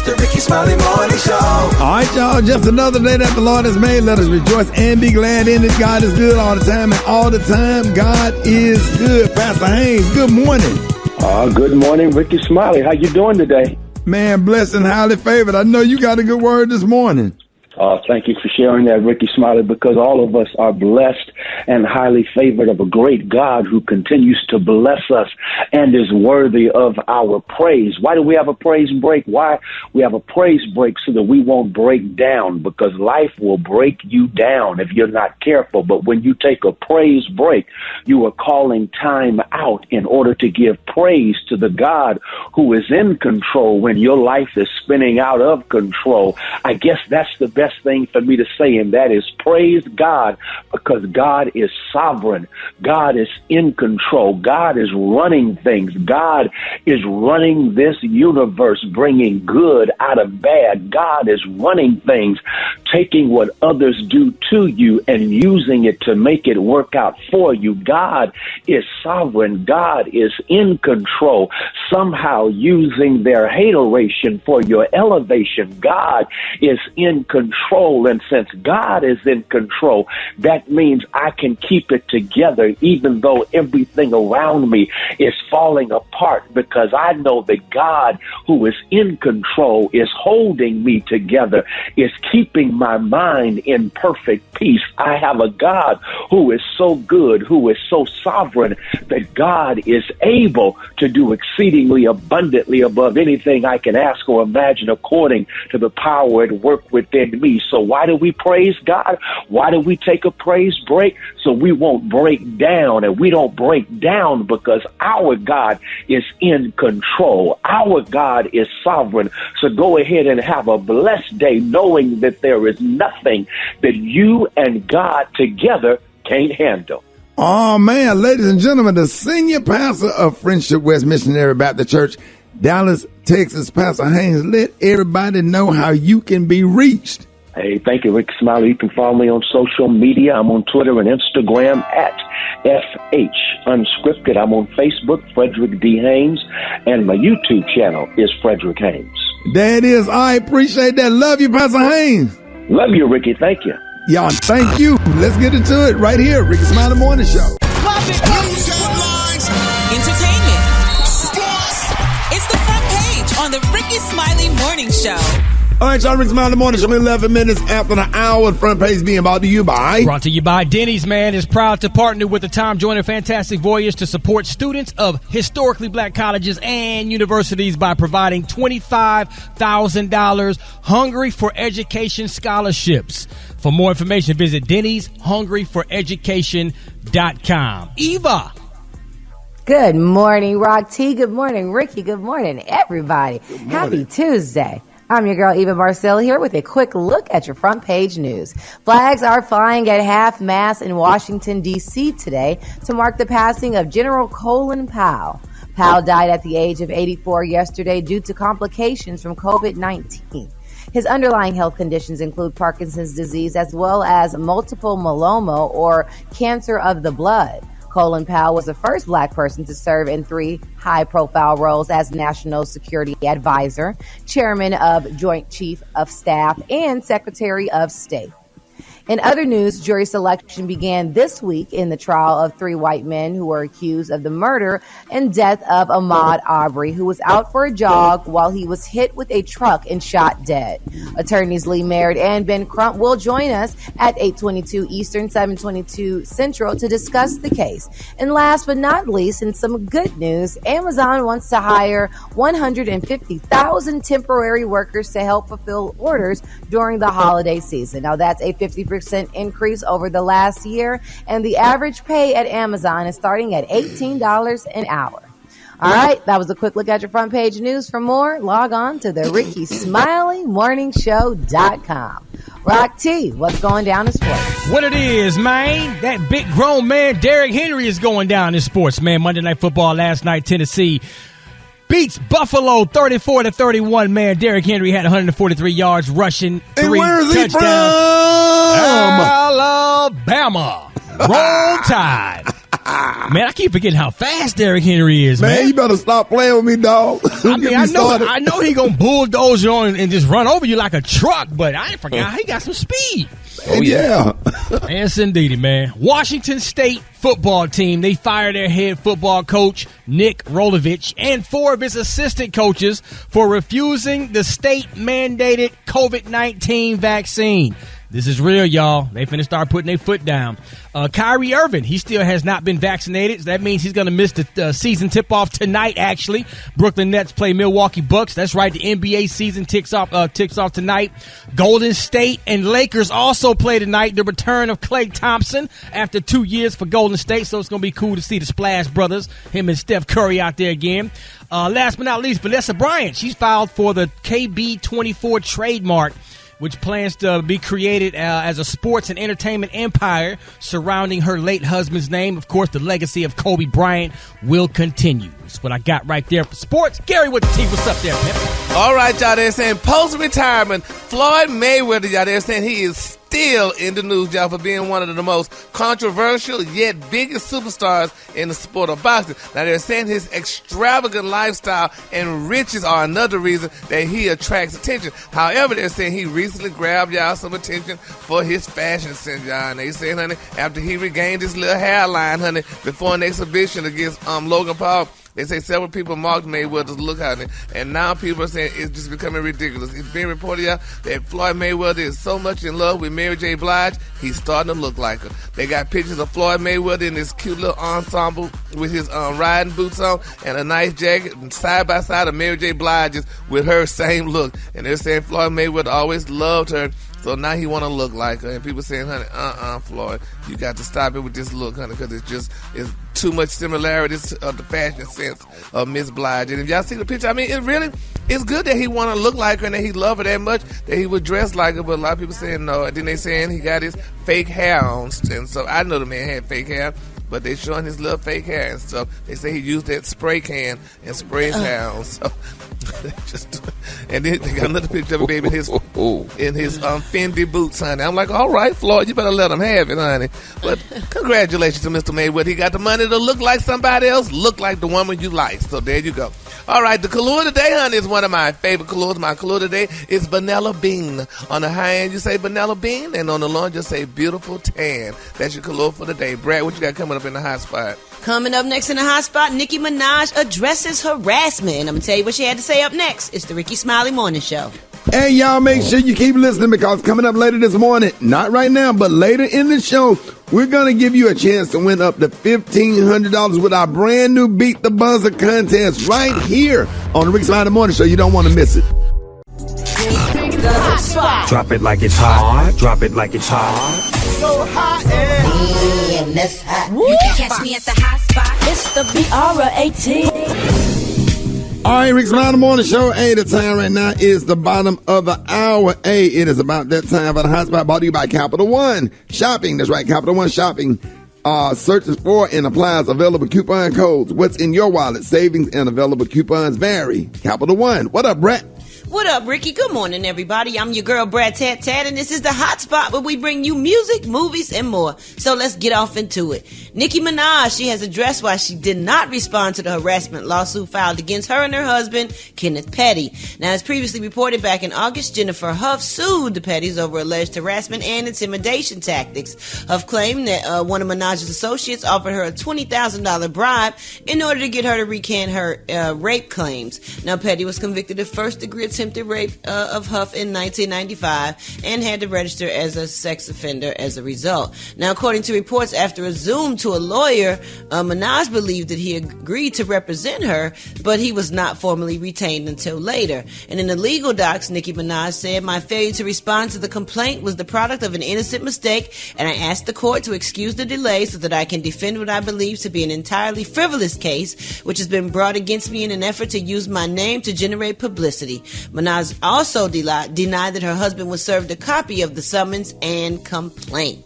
the Rickey Smiley Morning Show. All right, y'all, just another day that the Lord has made. Let us rejoice and be glad in it. God is good all the time, and all the time, God is good. Pastor Haynes, good morning. Good morning, Rickey Smiley. How you doing today? Man, blessed and highly favored. I know you got a good word this morning. Thank you for sharing that, Rickey Smiley, because all of us are blessed and highly favored of a great God who continues to bless us and is worthy of our praise. Why do we have a praise break? Why we have a praise break? So that we won't break down, because life will break you down if you're not careful. But when you take a praise break, you are calling time out in order to give praise to the God who is in control when your life is spinning out of control. I guess that's the best thing for me to say, and that is praise God, because God is sovereign. God is in control. God is running things. God is running this universe, bringing good out of bad. God is running things, taking what others do to you and using it to make it work out for you. God is sovereign. God is in control, somehow using their hateration for your elevation. God is in control. And since God is in control, that means I can keep it together even though everything around me is falling apart, because I know that God, who is in control, is holding me together, is keeping my mind in perfect peace. I have a God who is so good, who is so sovereign, that God is able to do exceedingly abundantly above anything I can ask or imagine, according to the power at work within me. So why do we praise God? Why do we take a praise break? So we won't break down. And we don't break down because our God is in control. Our God is sovereign. So go ahead and have a blessed day, knowing that there is nothing that you and God together can't handle. Oh, man, ladies and gentlemen, the senior pastor of Friendship West Missionary Baptist Church, Dallas, Texas, Pastor Haynes, let everybody know how you can be reached. Hey, thank you, Rickey Smiley. You can follow me on social media. I'm on Twitter and Instagram at FH Unscripted. I'm on Facebook, Frederick D. Haynes, and my YouTube channel is Frederick Haynes. There it is. I appreciate that. Love you, Pastor Haynes. Love you, Rickey. Thank you. Y'all, thank you. Let's get into it right here. Rickey Smiley Morning Show. News headlines, entertainment, sports. It's the front page on the Rickey Smiley Morning Show. All right, y'all, Rickey Smiley Morning Show, 11 minutes after the hour. The front page being brought to you by... Brought to you by Denny's, man, is proud to partner with the Tom Joyner Fantastic Voyage to support students of historically black colleges and universities by providing $25,000 Hungry for Education scholarships. For more information, visit Denny'sHungryForEducation.com. Eva. Good morning, Rock T. Good morning, Ricky. Good morning, everybody. Good morning. Happy Tuesday. I'm your girl, Eva Marcel, here with a quick look at your front page news. Flags are flying at half-mast in Washington, D.C. today to mark the passing of General Colin Powell. Powell died at the age of 84 yesterday due to complications from COVID-19. His underlying health conditions include Parkinson's disease as well as multiple myeloma, or cancer of the blood. Colin Powell was the first black person to serve in 3 high-profile roles as National Security Advisor, Chairman of Joint Chief of Staff, and Secretary of State. In other news, jury selection began this week in the trial of 3 white men who were accused of the murder and death of Ahmad Aubry, who was out for a jog while he was hit with a truck and shot dead. Attorneys Lee Merritt and Ben Crump will join us at 8:22 Eastern, 7:22 Central to discuss the case. And last but not least, in some good news, Amazon wants to hire 150,000 temporary workers to help fulfill orders during the holiday season. Now, that's a 50% increase over the last year, and the average pay at Amazon is starting at $18 an hour. All right, that was a quick look at your front page news. For more, log on to the Rickey Smiley Morningshow.com. Rock T, what's going down in sports? What it is, man, that big grown man Derrick Henry is going down in sports, man. Monday Night Football last night, Tennessee beats Buffalo 34-31, man. Derrick Henry had 143 yards rushing, 3 and where is touchdowns. He from? Alabama. Roll Tide. Man, I keep forgetting how fast Derrick Henry is, man. You better stop playing with me, dog. I mean, I know he gonna bulldoze you on and just run over you like a truck, but I ain't forgot he got some speed. Oh, yeah. Yes, indeedy, man. Washington State football team, they fired their head football coach, Nick Rolovich, and 4 of his assistant coaches for refusing the state-mandated COVID-19 vaccine. This is real, y'all. They finna start putting their foot down. Kyrie Irving, he still has not been vaccinated. So that means he's going to miss the season tip-off tonight, actually. Brooklyn Nets play Milwaukee Bucks. That's right, the NBA season ticks off tonight. Golden State and Lakers also play tonight. The return of Klay Thompson after 2 years for Golden State, so it's going to be cool to see the Splash Brothers, him and Steph Curry out there again. Last but not least, Vanessa Bryant. She's filed for the KB24 trademark, which plans to be created as a sports and entertainment empire surrounding her late husband's name. Of course, the legacy of Kobe Bryant will continue. That's what I got right there for sports. Gary with the team. What's up there, man? All right, y'all. They're saying post-retirement, Floyd Mayweather, y'all, they're saying he is still in the news, y'all, for being one of the most controversial yet biggest superstars in the sport of boxing. Now, they're saying his extravagant lifestyle and riches are another reason that he attracts attention. However, they're saying he recently grabbed, y'all, some attention for his fashion sense, y'all. And they saying, honey, after he regained his little hairline, honey, before an exhibition against Logan Paul, they say several people mocked Mayweather's look, honey, and now people are saying it's just becoming ridiculous. It's being reported, y'all, that Floyd Mayweather is so much in love with Mary J. Blige, he's starting to look like her. They got pictures of Floyd Mayweather in this cute little ensemble with his riding boots on and a nice jacket, side by side of Mary J. Blige with her same look. And they're saying Floyd Mayweather always loved her, so now he want to look like her. And people saying, honey, Floyd, you got to stop it with this look, honey, because it's too much similarities of the fashion sense of Miss Blige. And if y'all see the picture, I mean, it's good that he want to look like her and that he love her that much, that he would dress like her. But a lot of people saying no. And then they saying he got his fake hair on. And so I know the man had fake hair, but they showing his little fake hair and stuff. They say he used that spray can and spray his hair on. So and then they got another picture of a baby in his Fendi boots, honey. I'm like, all right, Floyd, you better let him have it, honey. But congratulations to Mr. Mayweather. He got the money to look like somebody else, look like the woman you like. So there you go. All right, the color today, honey, is one of my favorite colors. My color today is vanilla bean. On the high end, you say vanilla bean, and on the low, just say beautiful tan. That's your color for the day. Brad, what you got coming up in the hot spot? Coming up next in the hot spot, Nicki Minaj addresses harassment. And I'm going to tell you what she had to say up next. It's the Rickey Smiley Morning Show. Hey, y'all, make sure you keep listening, because coming up later this morning, not right now, but later in the show, we're going to give you a chance to win up to $1,500 with our brand new Beat the Buzzer contest right here on the Rickey Smiley Morning Show. You don't want to miss it. Drop it like it's hot. Drop it like it's hot. So hot and that's hot. You can catch me at the hot spot. It's the BR18. All right, Rickey Smiley Morning Show. Hey, the time right now is the bottom of the hour. Hey, it is about that time for the hot spot, brought to you by Capital One Shopping. That's right, Capital One Shopping searches for and applies available coupon codes. What's in your wallet? Savings and available coupons vary. Capital One. What up, Brett? What up, Ricky? Good morning, everybody. I'm your girl, Brad Tat Tat, and this is the hot spot where we bring you music, movies, and more. So let's get off into it. Nicki Minaj, she has addressed why she did not respond to the harassment lawsuit filed against her and her husband, Kenneth Petty. Now, as previously reported back in August, Jennifer Huff sued the Pettys over alleged harassment and intimidation tactics. Huff claimed that one of Minaj's associates offered her a $20,000 bribe in order to get her to recant her rape claims. Now, Petty was convicted of first-degree attempted rape of Huff in 1995 and had to register as a sex offender as a result. Now, according to reports, after a Zoom to a lawyer, Minaj believed that he agreed to represent her, but he was not formally retained until later. And in the legal docs, Nicki Minaj said, "My failure to respond to the complaint was the product of an innocent mistake, and I asked the court to excuse the delay so that I can defend what I believe to be an entirely frivolous case, which has been brought against me in an effort to use my name to generate publicity." Minaj also denied that her husband was served a copy of the summons and complaint.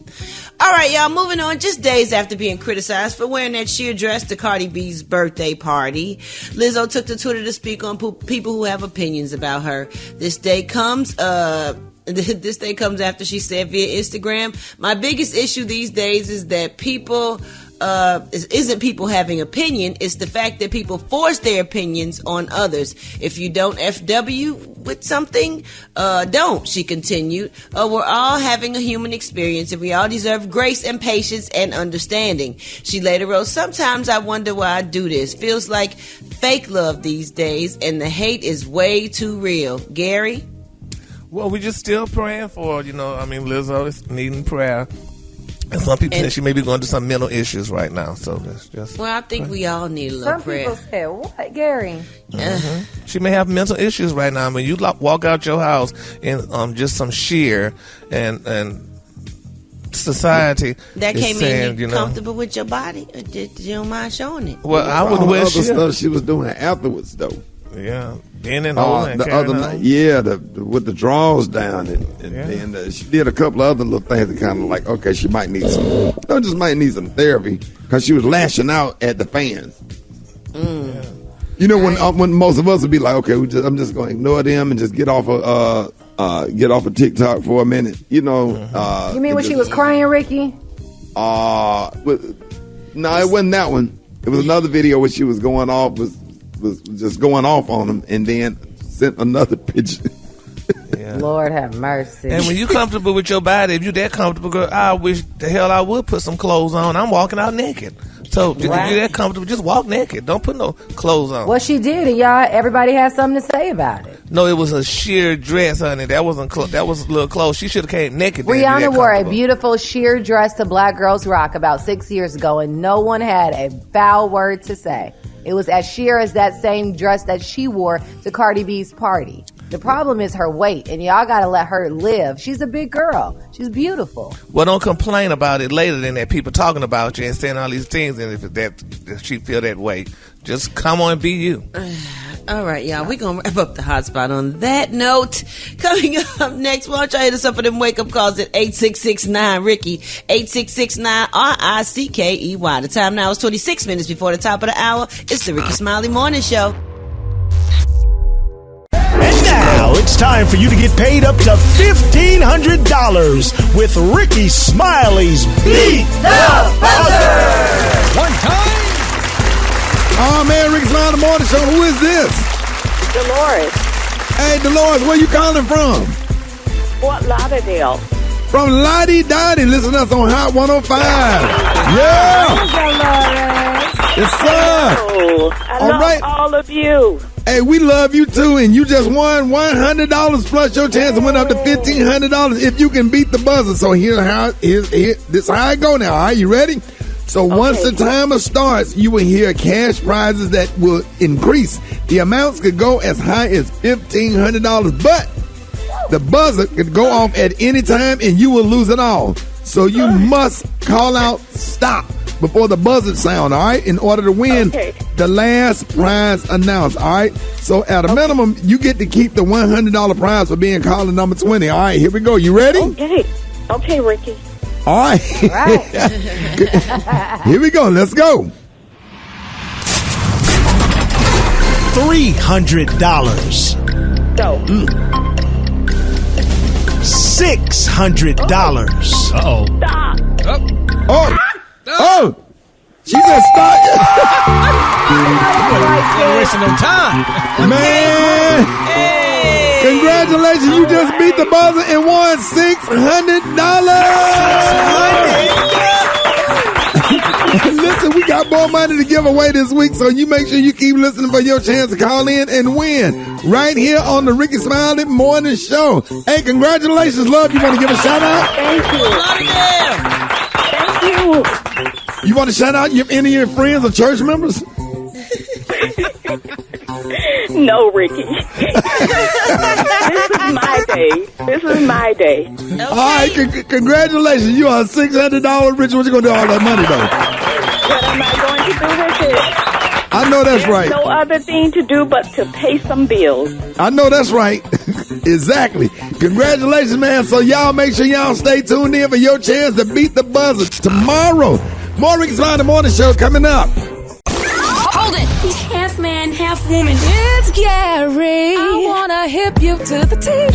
All right, y'all, moving on. Just days after being criticized for wearing that sheer dress to Cardi B's birthday party, Lizzo took to Twitter to speak on people who have opinions about her. This day comes after she said via Instagram, "My biggest issue these days is that people isn't people having opinion. It's the fact that people force their opinions on others. If you don't FW with something, don't, she continued. We're all having a human experience and we all deserve grace and patience and understanding. She later wrote, sometimes I wonder why I do this. Feels like fake love these days and the hate is way too real. Gary? Well, we just still praying for, Lizzo is needing prayer. And some people say she may be going through some mental issues right now, so that's just. Well, I think we all need a little prayer. Some people say, "What, Gary?" Mm-hmm. She may have mental issues right now. I mean, you walk out your house in just some sheer and society. That is came saying, in. You comfortable with your body? Or did you don't mind showing it? Well, I wouldn't wear sheer. Stuff she was doing afterwards, though. Yeah, in and on. The other night, with the drawers down, and she did a couple of other little things that kind of like, okay, she might need some therapy because she was lashing out at the fans. When most of us would be like, okay, I'm just going to ignore them and just get off of TikTok for a minute, you mean when she was crying, Ricky? No, it wasn't that one. It was another video where she was going off was just going off on him and then sent another picture. Yeah. Lord have mercy. And when you comfortable with your body, if you that comfortable, girl, I wish the hell I would put some clothes on. I'm walking out naked. So if you're that comfortable, just walk naked. Don't put no clothes on. Well, she did, and y'all, everybody has something to say about it. No, it was a sheer dress, honey. That wasn't that was a little clothes. She should have came naked. Rihanna wore a beautiful sheer dress to Black Girls Rock about 6 years ago, and no one had a foul word to say. It was as sheer as that same dress that she wore to Cardi B's party. The problem is her weight, and y'all got to let her live. She's a big girl. She's beautiful. Well, don't complain about it later than that. People talking about you and saying all these things, and if she feel that way, just come on and be you. All right, y'all. We're going to wrap up the hot spot on that note. Coming up next, why don't y'all hit us up for them wake-up calls at 866-9-RICKY, 866-9-RICKEY. The time now is 26 minutes before the top of the hour. It's the Rickey Smiley Morning Show. And now it's time for you to get paid up to $1,500 with Rickey Smiley's Beat the Buzzer. One time. Oh, man, Rickey Smiley Morning Show. Who is this? Dolores. Hey, Dolores, where you calling from? Fort Lauderdale. From Lottie Dottie. Listen to us on Hot 105. Yeah. Yes, sir. Oh, I love all of you. Hey, we love you, too, and you just won $100 plus your chance to win up to $1,500 if you can beat the buzzer. So this is how it go now. All right, you ready? So once the timer starts, you will hear cash prizes that will increase. The amounts could go as high as $1,500, but the buzzer could go off at any time and you will lose it all. So you must call out stop before the buzzer sound, all right, in order to win the last prize announced, all right? So at a minimum, you get to keep the $100 prize for being caller number 20, all right? Here we go. You ready? Okay, Ricky. All right. Here we go. Let's go. $300. Go. $600. Uh-oh. Stop. Oh. She said stop. Ain't wasting no time. Man. Congratulations. You just beat the buzzer and won $600. Listen, we got more money to give away this week, so you make sure you keep listening for your chance to call in and win right here on the Rickey Smiley Morning Show. Hey, congratulations, love. You want to give a shout out? Thank you. You want to shout out any of your friends or church members? No, Ricky. This is my day. Okay. All right, congratulations. You are $600 rich. What you going to do with all that money, though? What am I going to do with it? I know that's right. No other thing to do but to pay some bills. I know that's right. Exactly. Congratulations, man. So y'all make sure y'all stay tuned in for your chance to beat the buzzer tomorrow. More Rickey Smiley Morning Show coming up. Hold it. Half man, half half woman. It's Gary. I wanna hip you to the teeth.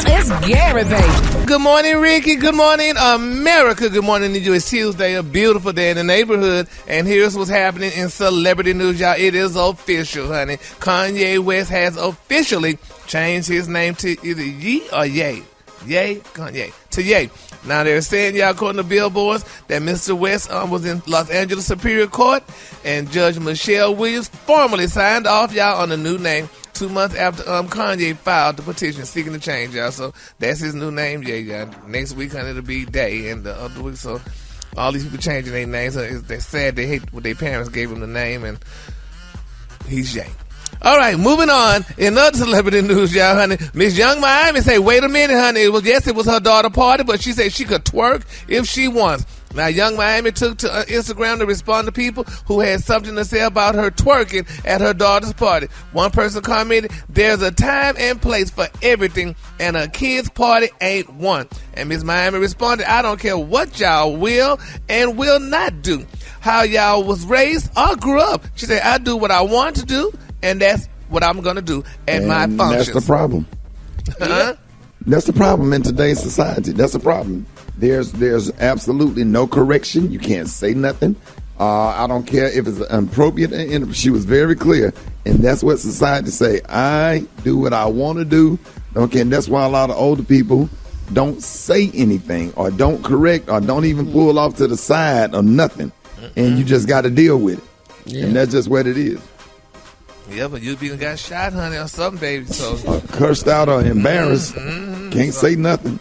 It's Gary, baby. Good morning, Ricky. Good morning, America. Good morning to you. It's Tuesday, a beautiful day in the neighborhood. And here's what's happening in celebrity news, y'all. It is official, honey. Kanye West has officially changed his name to either Ye or Ye. Ye, Kanye. To Ye. Now, they're saying, y'all, according to billboards, that Mr. West was in Los Angeles Superior Court, and Judge Michelle Williams formally signed off, y'all, on the new name 2 months after Kanye filed the petition seeking to change, y'all. So that's his new name, y'all. Next week, honey, it'll be Day, and the other week, so all these people changing their names. So they're sad they hate what their parents gave him the name, and he's Ye. All right, moving on. In other celebrity news, y'all, honey, Miss Young Miami say, wait a minute, honey. It was her daughter's party, but she said she could twerk if she wants. Now, Young Miami took to Instagram to respond to people who had something to say about her twerking at her daughter's party. One person commented, there's a time and place for everything, and a kid's party ain't one. And Miss Miami responded, I don't care what y'all will and will not do, how y'all was raised or grew up. She said, I do what I want to do, and that's what I'm going to do at my functions. That's the problem. That's the problem in today's society. That's the problem. There's absolutely no correction. You can't say nothing. I don't care if it's appropriate. And she was very clear. And that's what society say. I do what I want to do. Okay, and that's why a lot of older people don't say anything or don't correct or don't even pull off to the side or nothing. And you just got to deal with it. Yeah. And that's just what it is. Yeah, but you been got shot, honey, or something, baby. So cursed out or embarrassed, can't say nothing.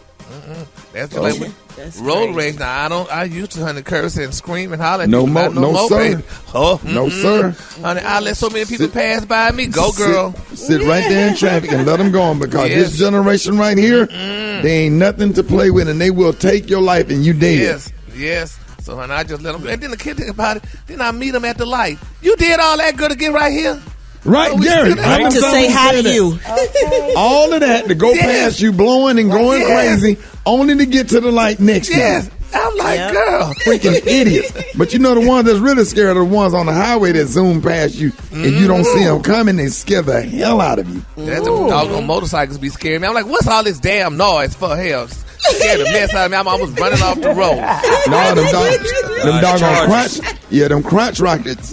That's just like with road rage. Now I used to, honey, curse and scream and holler at no people. No, sir. Baby. Oh, no, sir. Honey, I let so many people pass by me. Go, girl. Sit right there in traffic and let them go on, because this generation right here, they ain't nothing to play with, and they will take your life and you dead. Yes. So, honey, I just let them go. And then the kid think about it. Then I meet them at the light. You did all that girl to get right here? Right, Gary. Right, to say hi to you. Okay. All of that to go past you, blowing and going crazy, only to get to the light next to you. I'm like, girl. Freaking idiots. But you know, the ones that's really scared are the ones on the highway that zoom past you and you don't see them coming, they scare the hell out of you. That's them doggone motorcycles be scaring me. I'm like, what's all this damn noise for? Hell, scared the mess out of me. I'm almost running off the road. No, them doggone crotch. Yeah, them crotch rockets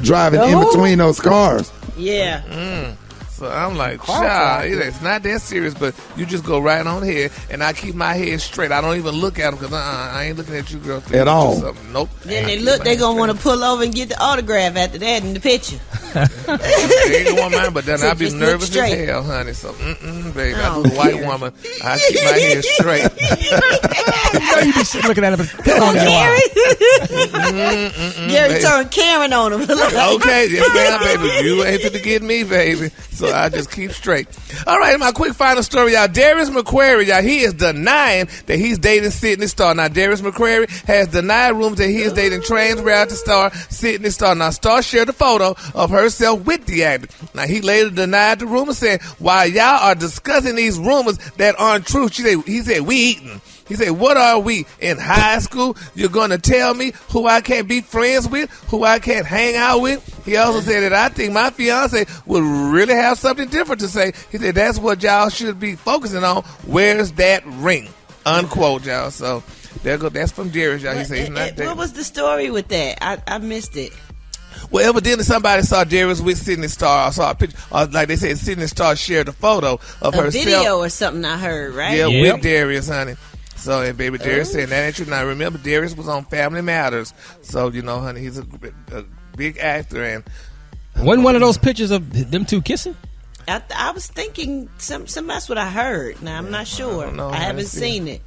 driving in between those cars. Yeah. So I'm like, child, it's not that serious, but you just go right on here, and I keep my head straight. I don't even look at them, because I ain't looking at you, girl. At all. Nope. Then they going to want to pull over and get the autograph after that in the picture. They ain't want mine, but then I'll be nervous as hell, honey. So, baby, I do the white woman. I keep my head straight. You be sitting looking at him. Gary turned Karen on him. Okay, yes, ma'am, baby. You ain't to get me, baby. So I just keep straight. All right, my quick final story, y'all. Darius McQuarrie, y'all, he is denying that he's dating Sydney Starr. Now, Darius McQuarrie has denied rumors that he is dating trans reality star Sydney Starr. Now, Starr shared a photo of herself with the actor. Now, he later denied the rumor, saying, while y'all are discussing these rumors that aren't true, he said, we eating. He said, what are we, in high school? You're going to tell me who I can't be friends with, who I can't hang out with? He also said that I think my fiance would really have something different to say. He said, that's what y'all should be focusing on. Where's that ring? Unquote, y'all. So there go. That's from Jerry, y'all. He said he's not there. What was the story with that? I missed it. Well, evidently somebody saw Darius with Sydney Starr. I saw a picture, like they said, Sydney Starr shared a photo of herself. A video or something I heard, right? Yeah, with Darius, honey. So, and baby, Darius said that ain't true. Now, remember, Darius was on Family Matters. So, you know, honey, he's a big actor. And wasn't one of those pictures of them two kissing? I was thinking that's what I heard. Now, I'm not sure. I haven't seen it.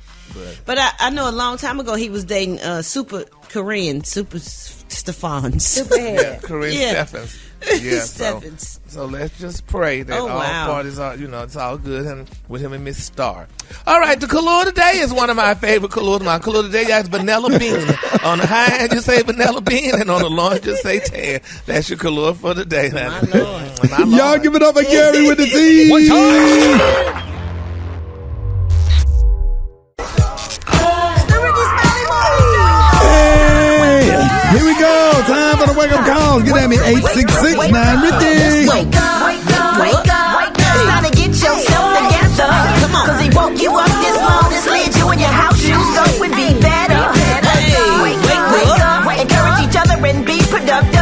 But I know a long time ago he was dating Super Stephans. Yeah, Corinne Stephens. Yeah, Stephens. So let's just pray that all parties are, it's all good and with him and Miss Starr. All right, the color today is one of my favorite colors. My color today is vanilla bean. On the high end, you say vanilla bean, and on the low end, you say tan. That's your color for the day. My Lord. My Lord. Y'all give it up for Gary with the T. One time. Here we go. Time for the wake-up calls. Get at me, 866 Rick's now, Ricky. Wake up, wake up, wake up, wake up. It's time to get yourself together. Come on. Cause he woke you up this morning, slid you in your house shoes, so it would be better. Wake up, encourage each other and be productive.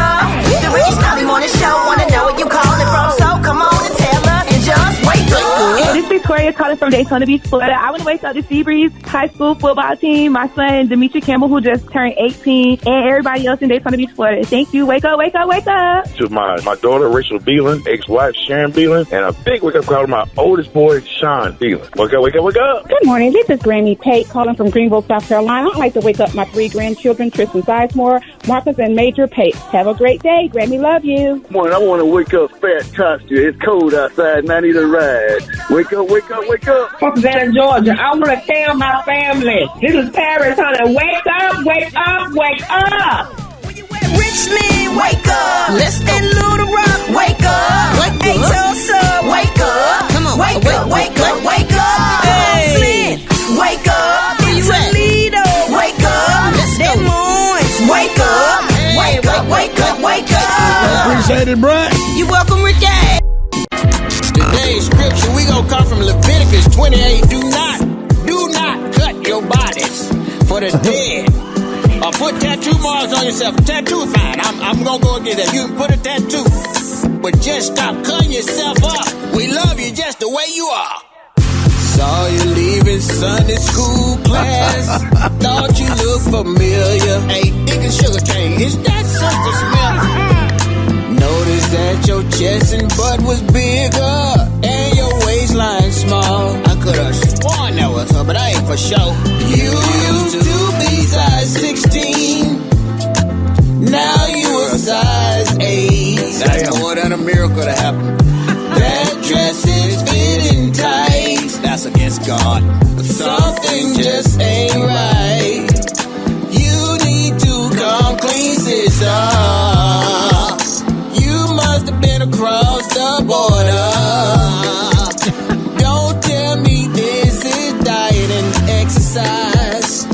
The Rickey Smiley Morning Show, wanna know where you calling from, so come on and tell us and just wake up. This is Victoria calling from Daytona Beach, Florida. I want to wake up the Seabreeze High School football team, my son, Demetri Campbell, who just turned 18, and everybody else in Daytona Beach, Florida. Thank you. Wake up, wake up, wake up. To my daughter, Rachel Beelan, ex-wife, Sharon Beelan, and a big wake-up call to my oldest boy, Sean Beelan. Wake up, wake up, wake up. Good morning. This is Granny Pate calling from Greenville, South Carolina. I'd like to wake up my 3 grandchildren, Tristan Sizemore, Marcus, and Major Pate. Have a great day. Granny, love you. Good morning. I want to wake up Fat Costume. It's cold outside and I need a ride. Wake up, wake up, wake up. From Savannah, Georgia. I want to tell my family. This is Paris, honey. Wake up, wake up, wake up. Richmond, wake up. Let's go. And Little Rock, wake up. Hey, Tulsa, wake up. Come on. Wake up, wake up, wake up. Hey. Flint, wake up. Where you at? Toledo, wake up. Des Moines, wake up. Hey, wake up, wake up, wake up. Appreciate it, bro. You welcome, Ricky. Today's scripture, we gonna come from Leviticus 28. Do not cut your bodies for the dead. Or put tattoo marks on yourself. Tattoo is fine. I'm gonna go against that. You can put a tattoo. But just stop cutting yourself up. We love you just the way you are. Saw you leaving Sunday school class. Thought you looked familiar. Hey, nigga sugar cane. Is that Sister Smith? Noticed that your chest and butt was bigger and your waistline small. I could have sworn that was her, but I ain't for sure. You used to be size 16. Now you a size 8. That's more than a miracle to happen. That dress is fitting tight. That's against God. But something just ain't right. You need to come clean, sister. Must have been across the border. Don't tell me this is diet and exercise.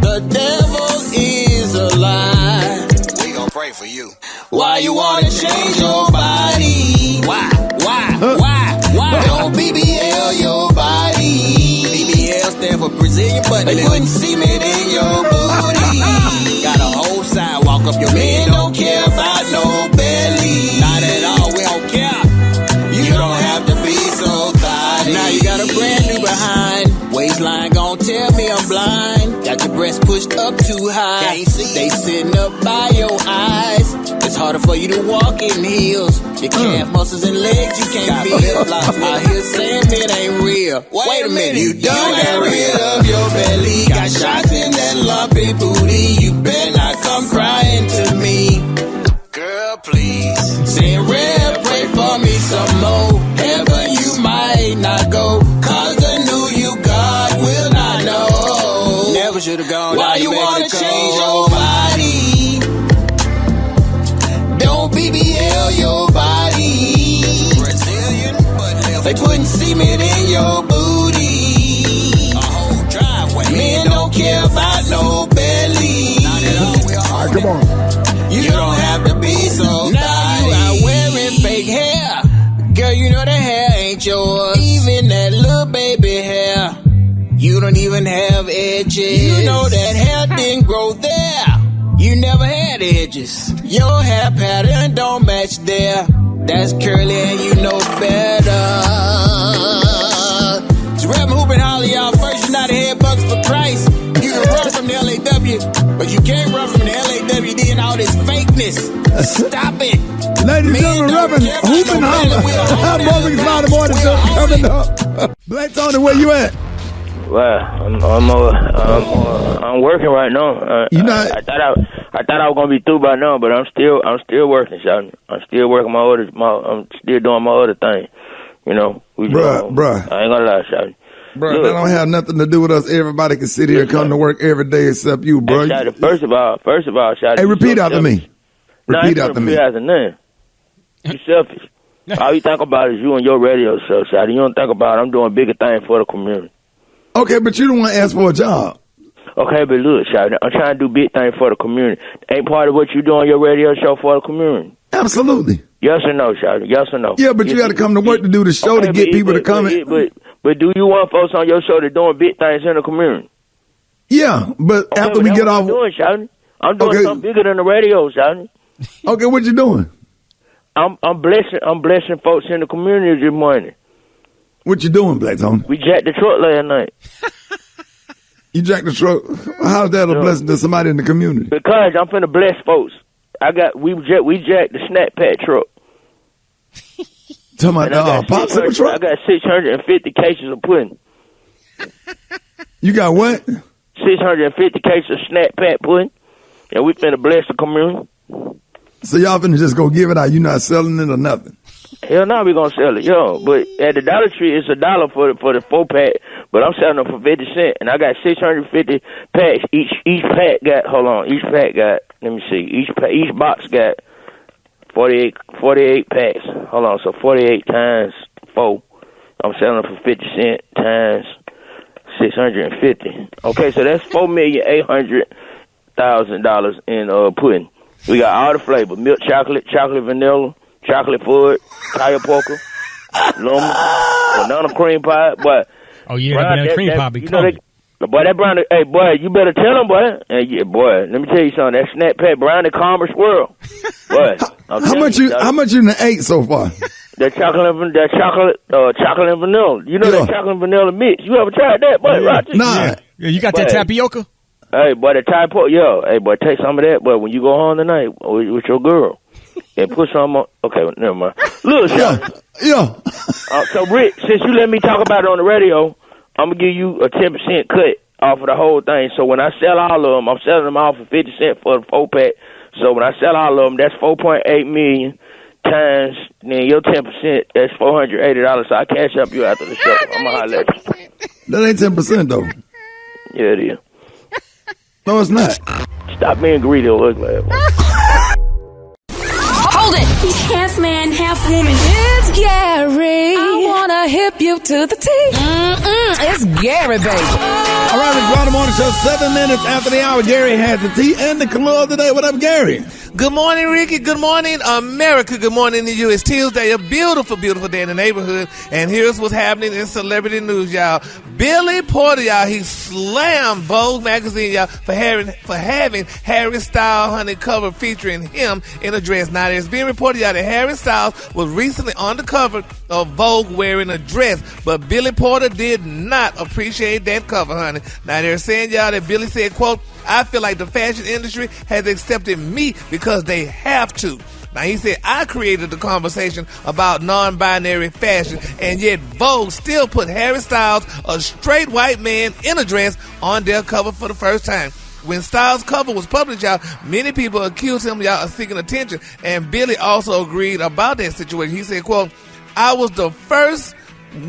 The devil is a lie. We gon' pray for you. Why you wanna change your body? Why? Don't BBL your body. BBL stand for Brazilian butt. They putting cement in your booty. Got a whole sidewalk up your men don't care about no belly. Not at all, we don't care. You don't have to be so thotty. Now you got a brand new behind. Waistline gon' tell me I'm blind. Got your breasts pushed up too high. Can't see. They sitting up by your eyes. It's harder for you to walk in heels. Your calf muscles and legs you can't feel. Out here saying it ain't real. Wait a minute, you done got rid of your belly. Got shots in that lumpy booty. You better not come crying to me. Girl, please. Say red, pray for me some more. Heaven you might not go. Cause the new you God will not know. Never should have gone. Why you wanna change your body? Don't BBL your body. Brazilian butt lift. They putting cement in your booty. A whole driveway. Men don't care about no belly. Not at all. All right, come on. You don't have to be so now you are wearing fake hair. Girl, you know the hair ain't yours. Even that little baby hair. You don't even have edges. You know that hair didn't grow there. You never had edges. Your hair pattern don't match there. That's curly and you know better. So Rev Hoop and Holly, y'all first United Headbucks for Christ. You can run from the LAW, but you can't run from the LAWD and all this fakeness. Stop it. Ladies and gentlemen, Reverend Hoop and Holly. Rickey Smiley Morning Show coming up. Black Tony, where you at? Well, I'm working right now. You know, I thought I was gonna be through by now, but I'm still working, son. I'm still working I'm still doing my other thing. You know, bruh. I ain't gonna lie, son. Bro, that don't have nothing to do with us. Everybody can sit here and come to work every day except you, bro. Hey, first of all, hey, repeat after me. Repeat after me. You selfish. All you think about is you and your radio show, Shotty. You don't think about I'm doing bigger things for the community. Okay, but you don't want to ask for a job. Okay, but look, Shawty, I'm trying to do big things for the community. Ain't part of what you do on your radio show for the community? Absolutely. Yes or no, Shawty? Yes or no? Yeah, but you got to come to work to do the show to get people to come in. But do you want folks on your show that doing big things in the community? Yeah, but after we get off, I'm doing something bigger than the radio, Shawty. Okay, what you doing? I'm blessing folks in the community this morning. What you doing, Black Tony? We jacked the truck last night. You jacked the truck? How's that a blessing to somebody in the community? Because I'm finna bless folks. We jacked the snack pack truck. Talking about popsicle truck? I got 650 cases of pudding. You got what? 650 cases of snack pack pudding. And we finna bless the community. So y'all finna just go give it out? You not selling it or nothing? Hell no, we gonna sell it, yo. But at the Dollar Tree, it's $1 for the 4-pack. But I'm selling them for 50 cents, and I got 650 packs. Each pack got. Hold on. Each pack got. Let me see. Each box got 48 packs. Hold on. So 48 times 4. I'm selling them for 50 cents times 650. Okay, so that's $4,800,000 in pudding. We got all the flavor: milk chocolate, chocolate vanilla, chocolate fudge, Kaya poker, lemon, banana cream pie. But oh yeah, banana cream pie be coming. Boy, that brownie. Hey, boy, you better tell them, boy. Hey, yeah, boy, let me tell you something. That snack pack brownie commerce world. Boy, how much you done ate so far? That chocolate and vanilla. You know that chocolate and vanilla mix. You ever tried that, boy? Roger? Nah. Yeah, you got that tapioca? Hey, boy, the tapioca. Yo, hey, boy, take some of that, boy, when you go home tonight with your girl. And put some on. Okay, never mind. Look, yeah. So, Rick, since you let me talk about it on the radio, I'm going to give you a 10% cut off of the whole thing. So when I sell all of them, I'm selling them all for 50 cents for the 4-pack. So when I sell all of them, that's $4.8 million times, then your 10%, that's $480. So I cash up you after the show. I'm going to holler at you. That ain't 10% though. Yeah, it is. No, it's not. Stop being greedy or ugly. Hold it! He's half man, half woman. It's Gary. I wanna hip you to the T. It's Gary, baby. All right, it's Friday morning show, 7 minutes after the hour. Gary has the tea and the club today. What up, Gary? Good morning, Ricky. Good morning, America. Good morning to you. It's Tuesday, a beautiful, beautiful day in the neighborhood. And here's what's happening in celebrity news, y'all. Billy Porter, y'all, he slammed Vogue magazine, y'all, for having Harry Styles, honey, cover featuring him in a dress. Now, there's been reported, y'all, that Harry Styles was recently on the cover of Vogue wearing a dress, but Billy Porter did not appreciate that cover, honey. Now, they're saying, y'all, that Billy said, quote, I feel like the fashion industry has accepted me because they have to. Now, he said, I created the conversation about non-binary fashion, and yet Vogue still put Harry Styles, a straight white man in a dress, on their cover for the first time. When Styles' cover was published, y'all, many people accused him, y'all, of seeking attention, and Billy also agreed about that situation. He said, quote, I was the first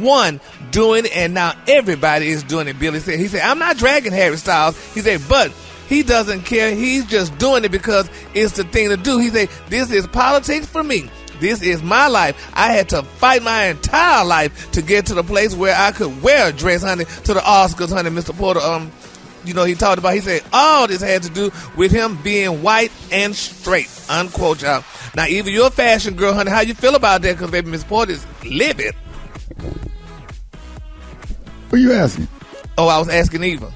one doing it, and now everybody is doing it, Billy said. He said, I'm not dragging Harry Styles. He said, but he doesn't care. He's just doing it because it's the thing to do. He said, this is politics for me. This is my life. I had to fight my entire life to get to the place where I could wear a dress, honey, to the Oscars, honey. Mr. Porter, he talked about, he said, all this had to do with him being white and straight, unquote, y'all. Now, Eva, you're a fashion girl, honey. How you feel about that? Because, baby, Miss Porter's livid. Who you asking? Oh, I was asking Eva.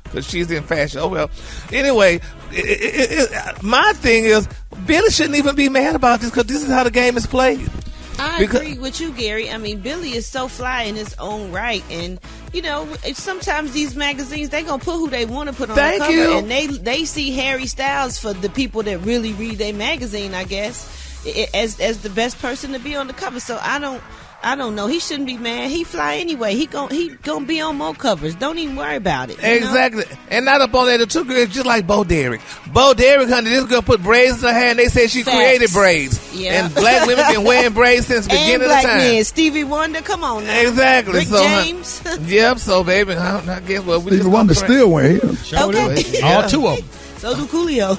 Because she's in fashion. Oh, well. Anyway, my thing is, Billy shouldn't even be mad about this because this is how the game is played. I agree with you, Gary. I mean, Billy is so fly in his own right. And, sometimes these magazines, they're going to put who they want to put on the cover. And they see Harry Styles, for the people that really read their magazine, I guess, as the best person to be on the cover. So I don't know. He shouldn't be mad. He fly anyway. He gonna be on more covers. Don't even worry about it. Exactly. And not up on that, the two girls just like Bo Derek. Bo Derek, honey, this girl put braids in her hair and they said she created braids. Yeah. And black women been wearing braids since the beginning of the time. Men. Stevie Wonder, come on now. Exactly. Rick James. Yep. So baby, I guess what we Stevie Wonder still wearing him. Okay. All two of them. So do Coolio.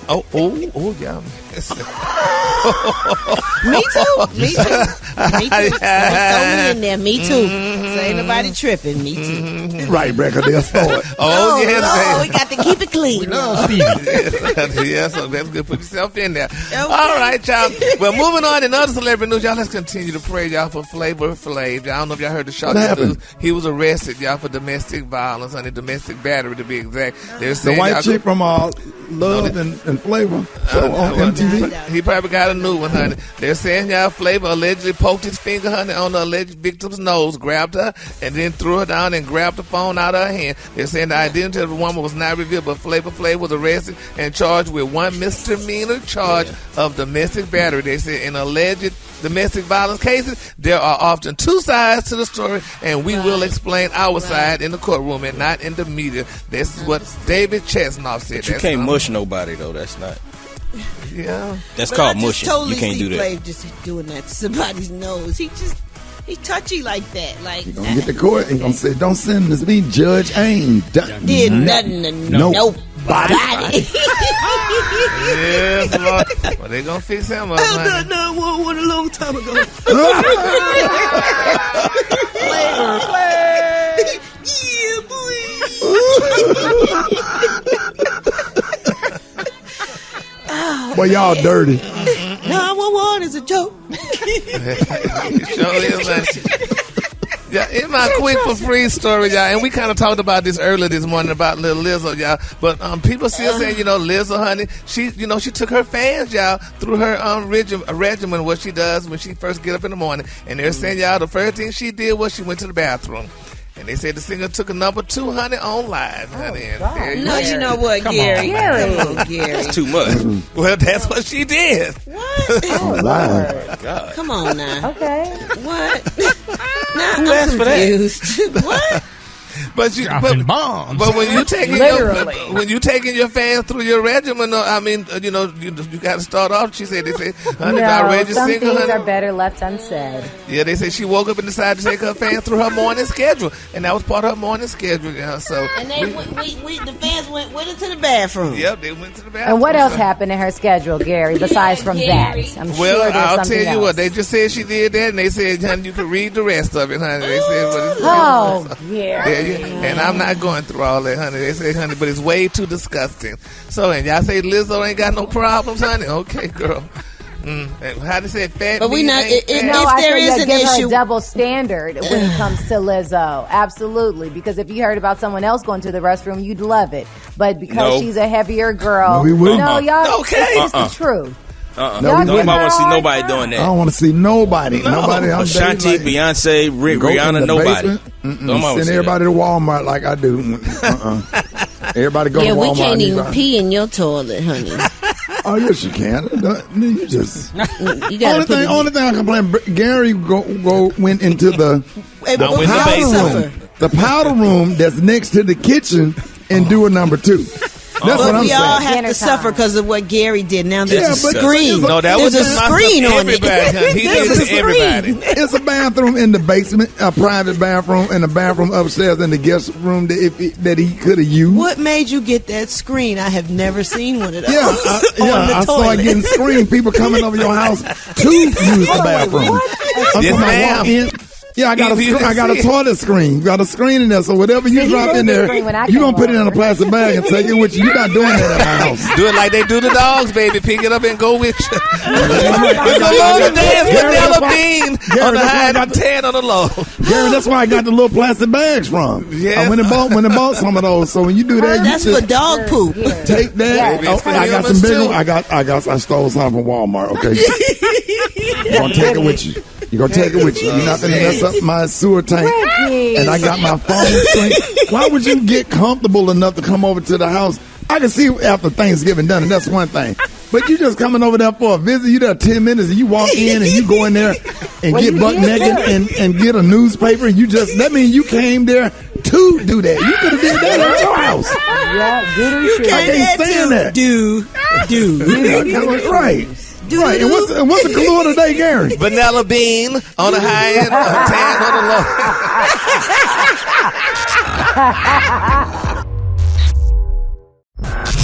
oh yeah. Me too. Me too. Me too. Throw me in there. Me too. So ain't nobody tripping. Me too. Right, Brecker, they'll start. Oh, yes. No, we got to keep it clean. Yeah, so that's good. Put yourself in there. Okay. All right, y'all. Well, moving on in other celebrity news, y'all, let's continue to pray, y'all, for Flavor Flav. I don't know if y'all heard the shocking news. He was arrested, y'all, for domestic violence, domestic battery, to be exact. The white chick from Love and Flavor show on MTV. He probably got a new one, honey. They're saying y'all Flavor allegedly poked his finger, honey, on the alleged victim's nose, grabbed her, and then threw her down and grabbed the phone out of her hand. They're saying the identity of the woman was not revealed, but Flavor Flav was arrested and charged with one misdemeanor charge of domestic battery. They said in alleged domestic violence cases, there are often two sides to the story, and we will explain our side in the courtroom and not in the media. This is what David Chesnoff said. But you can't mush nobody, though. That's not. Yeah. That's called mushing. Totally you can't do that. Flav just doing that to somebody's nose. He's touchy like that. Like, he's going to get to court and going to say, don't send this me, Judge. I ain't did nothing to nobody. Yes, Lord. Well, they going to fix him up, honey. No, one a long time ago. Yeah, boy. Boy, y'all dirty. 911 is a joke. Sure is, honey. Yeah, in my quick for free story, y'all, and we kind of talked about this earlier this morning about little Lizzo, y'all. But people still saying, Lizzo, honey, she took her fans, y'all, through her regimen, what she does when she first get up in the morning. And they're saying, y'all, the first thing she did was she went to the bathroom. And they said the singer took a number 2, honey, on live, honey. You know what, Gary? Come on, Gary. That's too much. Well, that's what she did. What? Oh, my God. Come on now. Okay. What? Now Who asked for that? Confused. What? But when you taking your fans through your regimen, you got to start off. She said, honey, some things are better left unsaid. Yeah, they said she woke up and decided to take her fans through her morning schedule, and that was part of her morning schedule. So and the fans went with her to the bathroom. Yep, they went to the bathroom. And what else happened in her schedule, Gary? Besides from that, I'll tell you what. They just said she did that, and they said, honey, you can read the rest of it, honey. They said, Gary. And I'm not going through all that, honey. They say, honey, but it's way too disgusting. So, and y'all say Lizzo ain't got no problems, honey? Okay, girl. How to say fat? But we not. If I there is an issue, her a double standard when it comes to Lizzo. Absolutely, because if you heard about someone else going to the restroom, you'd love it. But because she's a heavier girl, y'all. Okay, it's the truth. Nobody want to see nobody doing that. I don't want to see nobody. Nobody. Shanti, Beyonce, Rihanna, nobody. Send everybody to Walmart like I do. Everybody go to Walmart. Yeah, we can't even pee in your toilet, honey. Oh, yes, you can. You just. You gotta only thing I complain, Gary went into the powder room. The powder room that's next to the kitchen and do a number 2. That's what I'm we saying. all have to suffer because of what Gary did. Now there's a screen. No, that was a screen on it. He did it to everybody. It's a bathroom in the basement, a private bathroom, and a bathroom upstairs in the guest room that he could have used. What made you get that screen? I have never seen one of those. I started getting screened. People coming over your house to use the bathroom. Yes, ma'am. Yeah, I got a toilet screen. Got a screen in there, so whatever you drop in there, you gonna put it in a plastic bag and take it with you. You're not doing that at my house. Do it like they do the dogs, baby. Pick it up and go with you. It's a long dance with Nella Bean on the high and 10 on the low. Gary, that's where I got the little plastic bags from. Yeah. I went and bought some of those. So when you do that, that's for dog poop. Take that. I got some big ones. I stole some from Walmart. Okay, you're gonna take it with you. You're going to take it with you. You're not going to mess up my sewer tank. And I got my phone screen. Why would you get comfortable enough to come over to the house? I can see after Thanksgiving done, and that's one thing. But you just coming over there for a visit. You there 10 minutes, and you walk in, and you go in there and get butt naked and get a newspaper. And that means you came there to do that. You could have did that at your house. Yeah, you can't stand that. Right. Right, and what's the clue today, Gary? Vanilla bean on the high end, tan on the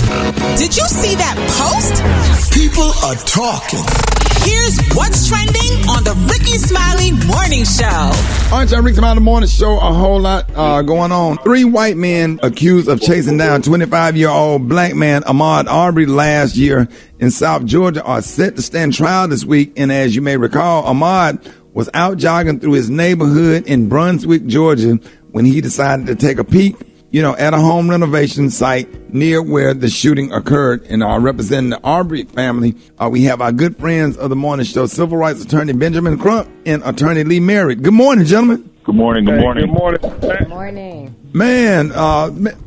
low. Did you see that post? People are talking. Here's what's trending on the Rickey Smiley Morning Show. All right, y'all, Rickey Smiley Morning Show, a whole lot going on. 3 white men accused of chasing down 25-year-old black man Ahmad Aubry last year in South Georgia are set to stand trial this week. And as you may recall, Ahmad was out jogging through his neighborhood in Brunswick, Georgia, when he decided to take a peek, at a home renovation site near where the shooting occurred. And representing the Aubry family, we have our good friends of the morning show, civil rights attorney Benjamin Crump and attorney Lee Merritt. Good morning, gentlemen. Good morning. Good morning. Good morning. Good morning. Man,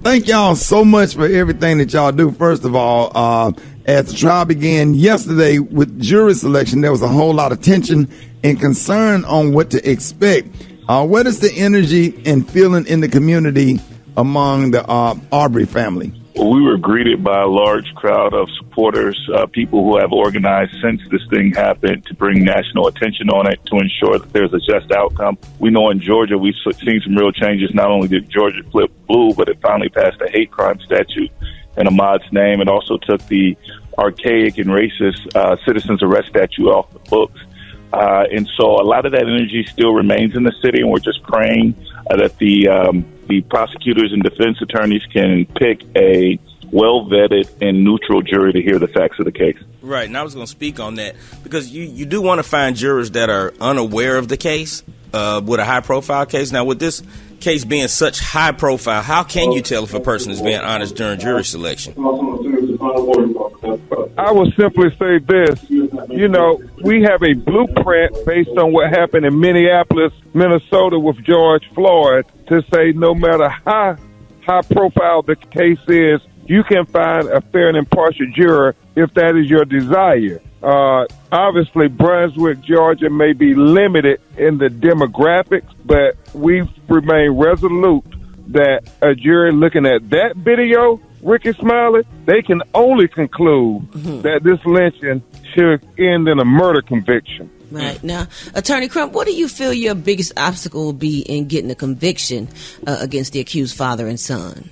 thank y'all so much for everything that y'all do. First of all, as the trial began yesterday with jury selection, there was a whole lot of tension and concern on what to expect. What is the energy and feeling in the community among the Aubry family? Well, we were greeted by a large crowd of supporters, people who have organized since this thing happened to bring national attention on it to ensure that there's a just outcome. We know in Georgia we've seen some real changes. Not only did Georgia flip blue, but it finally passed a hate crime statute in Ahmad's name. It also took the archaic and racist citizens arrest statute off the books. And so a lot of that energy still remains in the city, and we're just praying that the prosecutors and defense attorneys can pick a well-vetted and neutral jury to hear the facts of the case. Right, and I was going to speak on that because you do want to find jurors that are unaware of the case with a high-profile case. Now, with this case being such high-profile, how can you tell if a person is being honest during jury selection? I will simply say this. We have a blueprint based on what happened in Minneapolis, Minnesota with George Floyd to say no matter how high profile the case is, you can find a fair and impartial juror if that is your desire. Obviously, Brunswick, Georgia may be limited in the demographics, but we remain resolute that a jury looking at that video, Rickey Smiley, they can only conclude that this lynching should end in a murder conviction. Right. Now, Attorney Crump, what do you feel your biggest obstacle will be in getting a conviction against the accused father and son?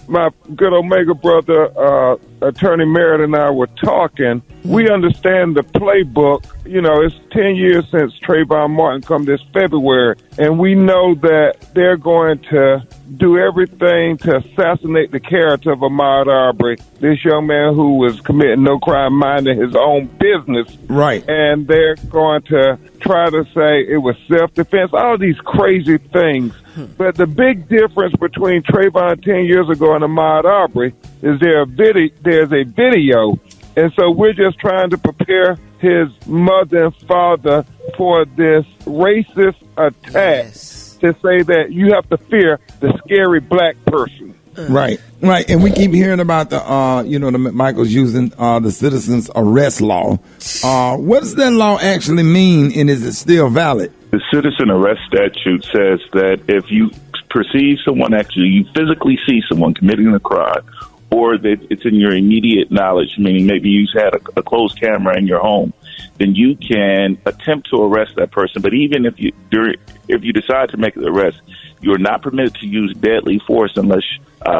My good Omega brother, Attorney Merritt, and I were talking. We understand the playbook. It's 10 years since Trayvon Martin come this February, and we know that they're going to do everything to assassinate the character of Ahmad Aubry, this young man who was committing no crime, minding his own business. Right. And they're going to try to say it was self-defense, all these crazy things. But the big difference between Trayvon 10 years ago and Ahmad Aubry is there's a video. And so we're just trying to prepare his mother and father for this racist attack to say that you have to fear the scary black person. Right. And we keep hearing about the Michael's using the citizens arrest law. What does that law actually mean, and is it still valid? The citizen arrest statute says that if you perceive someone, you physically see someone committing a crime, or that it's in your immediate knowledge, meaning maybe you had a closed camera in your home, then you can attempt to arrest that person. But even if you decide to make the arrest, you're not permitted to use deadly force unless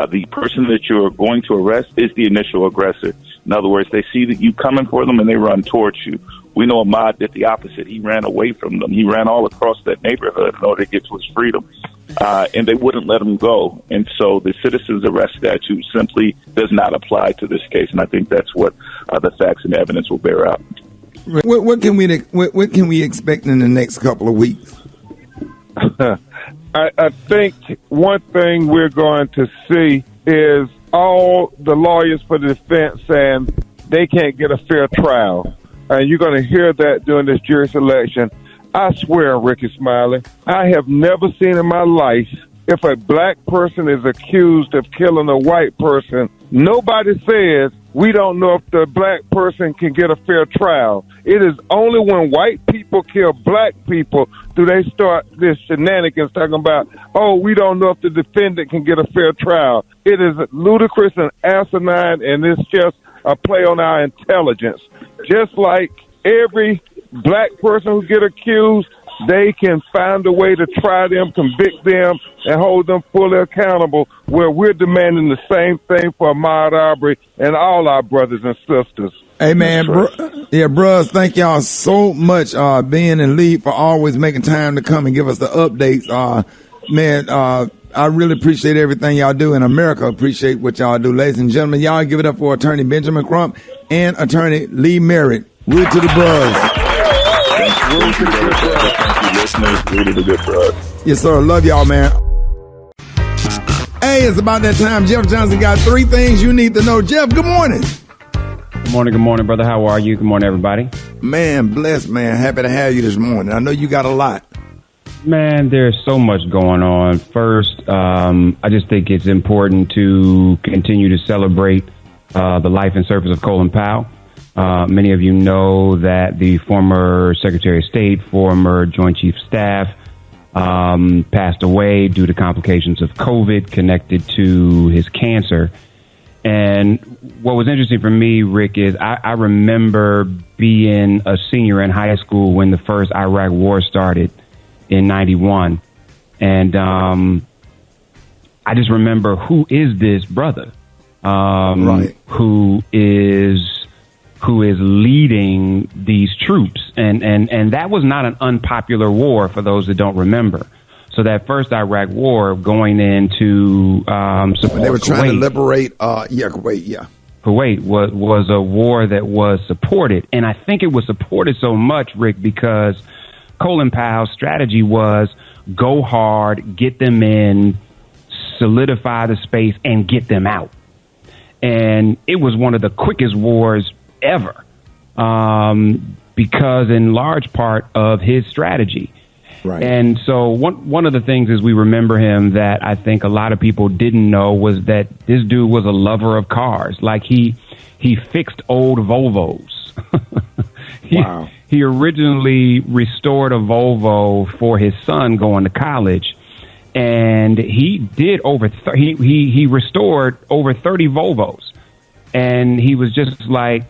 the person that you're going to arrest is the initial aggressor. In other words, they see that you coming for them and they run towards you. We know Ahmad did the opposite. He ran away from them. He ran all across that neighborhood in order to get to his freedom. And they wouldn't let him go. And so the citizens arrest statute simply does not apply to this case. And I think that's what the facts and evidence will bear out. What can we expect in the next couple of weeks? I think one thing we're going to see is all the lawyers for the defense saying they can't get a fair trial. And you're going to hear that during this jury selection. I swear, Rickey Smiley, I have never seen in my life if a black person is accused of killing a white person, nobody says we don't know if the black person can get a fair trial. It is only when white people kill black people do they start this shenanigans talking about, oh, we don't know if the defendant can get a fair trial. It is ludicrous and asinine, and it's just a play on our intelligence. Just like every black person who get accused they can find a way to try them, convict them, and hold them fully accountable, where we're demanding the same thing for Ahmad Aubry and all our brothers and sisters. Hey, man, bros, thank y'all so much being in lead for always making time to come and give us the updates. I really appreciate everything y'all do, and America appreciate what y'all do. Ladies and gentlemen, y'all give it up for Attorney Benjamin Crump and Attorney Lee Merritt. Root to the bros. Root to the good bros. Thank you, listeners. Root to the good bros. Yes, sir. Love y'all, man. Hey, it's about that time. Jeff Johnson got 3 things you need to know. Jeff, good morning. Good morning, brother. How are you? Good morning, everybody. Man, blessed, man. Happy to have you this morning. I know you got a lot. Man, there's so much going on. First, I just think it's important to continue to celebrate the life and service of Colin Powell. Many of you know that the former Secretary of State, former Joint Chief of Staff, passed away due to complications of COVID connected to his cancer. And what was interesting for me, Rick, is I remember being a senior in high school when the first Iraq War started in 91. And I just remember, who is this brother? Right. Who is leading these troops. And that was not an unpopular war for those that don't remember. So that first Iraq war going into support they were trying Kuwait, to liberate Kuwait, yeah. Kuwait was a war that was supported. And I think it was supported so much, Rick, because Colin Powell's strategy was go hard, get them in, solidify the space, and get them out. And it was one of the quickest wars ever because in large part of his strategy. Right. And so one of the things as we remember him that I think a lot of people didn't know was that this dude was a lover of cars. Like he fixed old Volvos. Wow. He originally restored a Volvo for his son going to college, and he did he restored over 30 Volvos, and he was just like,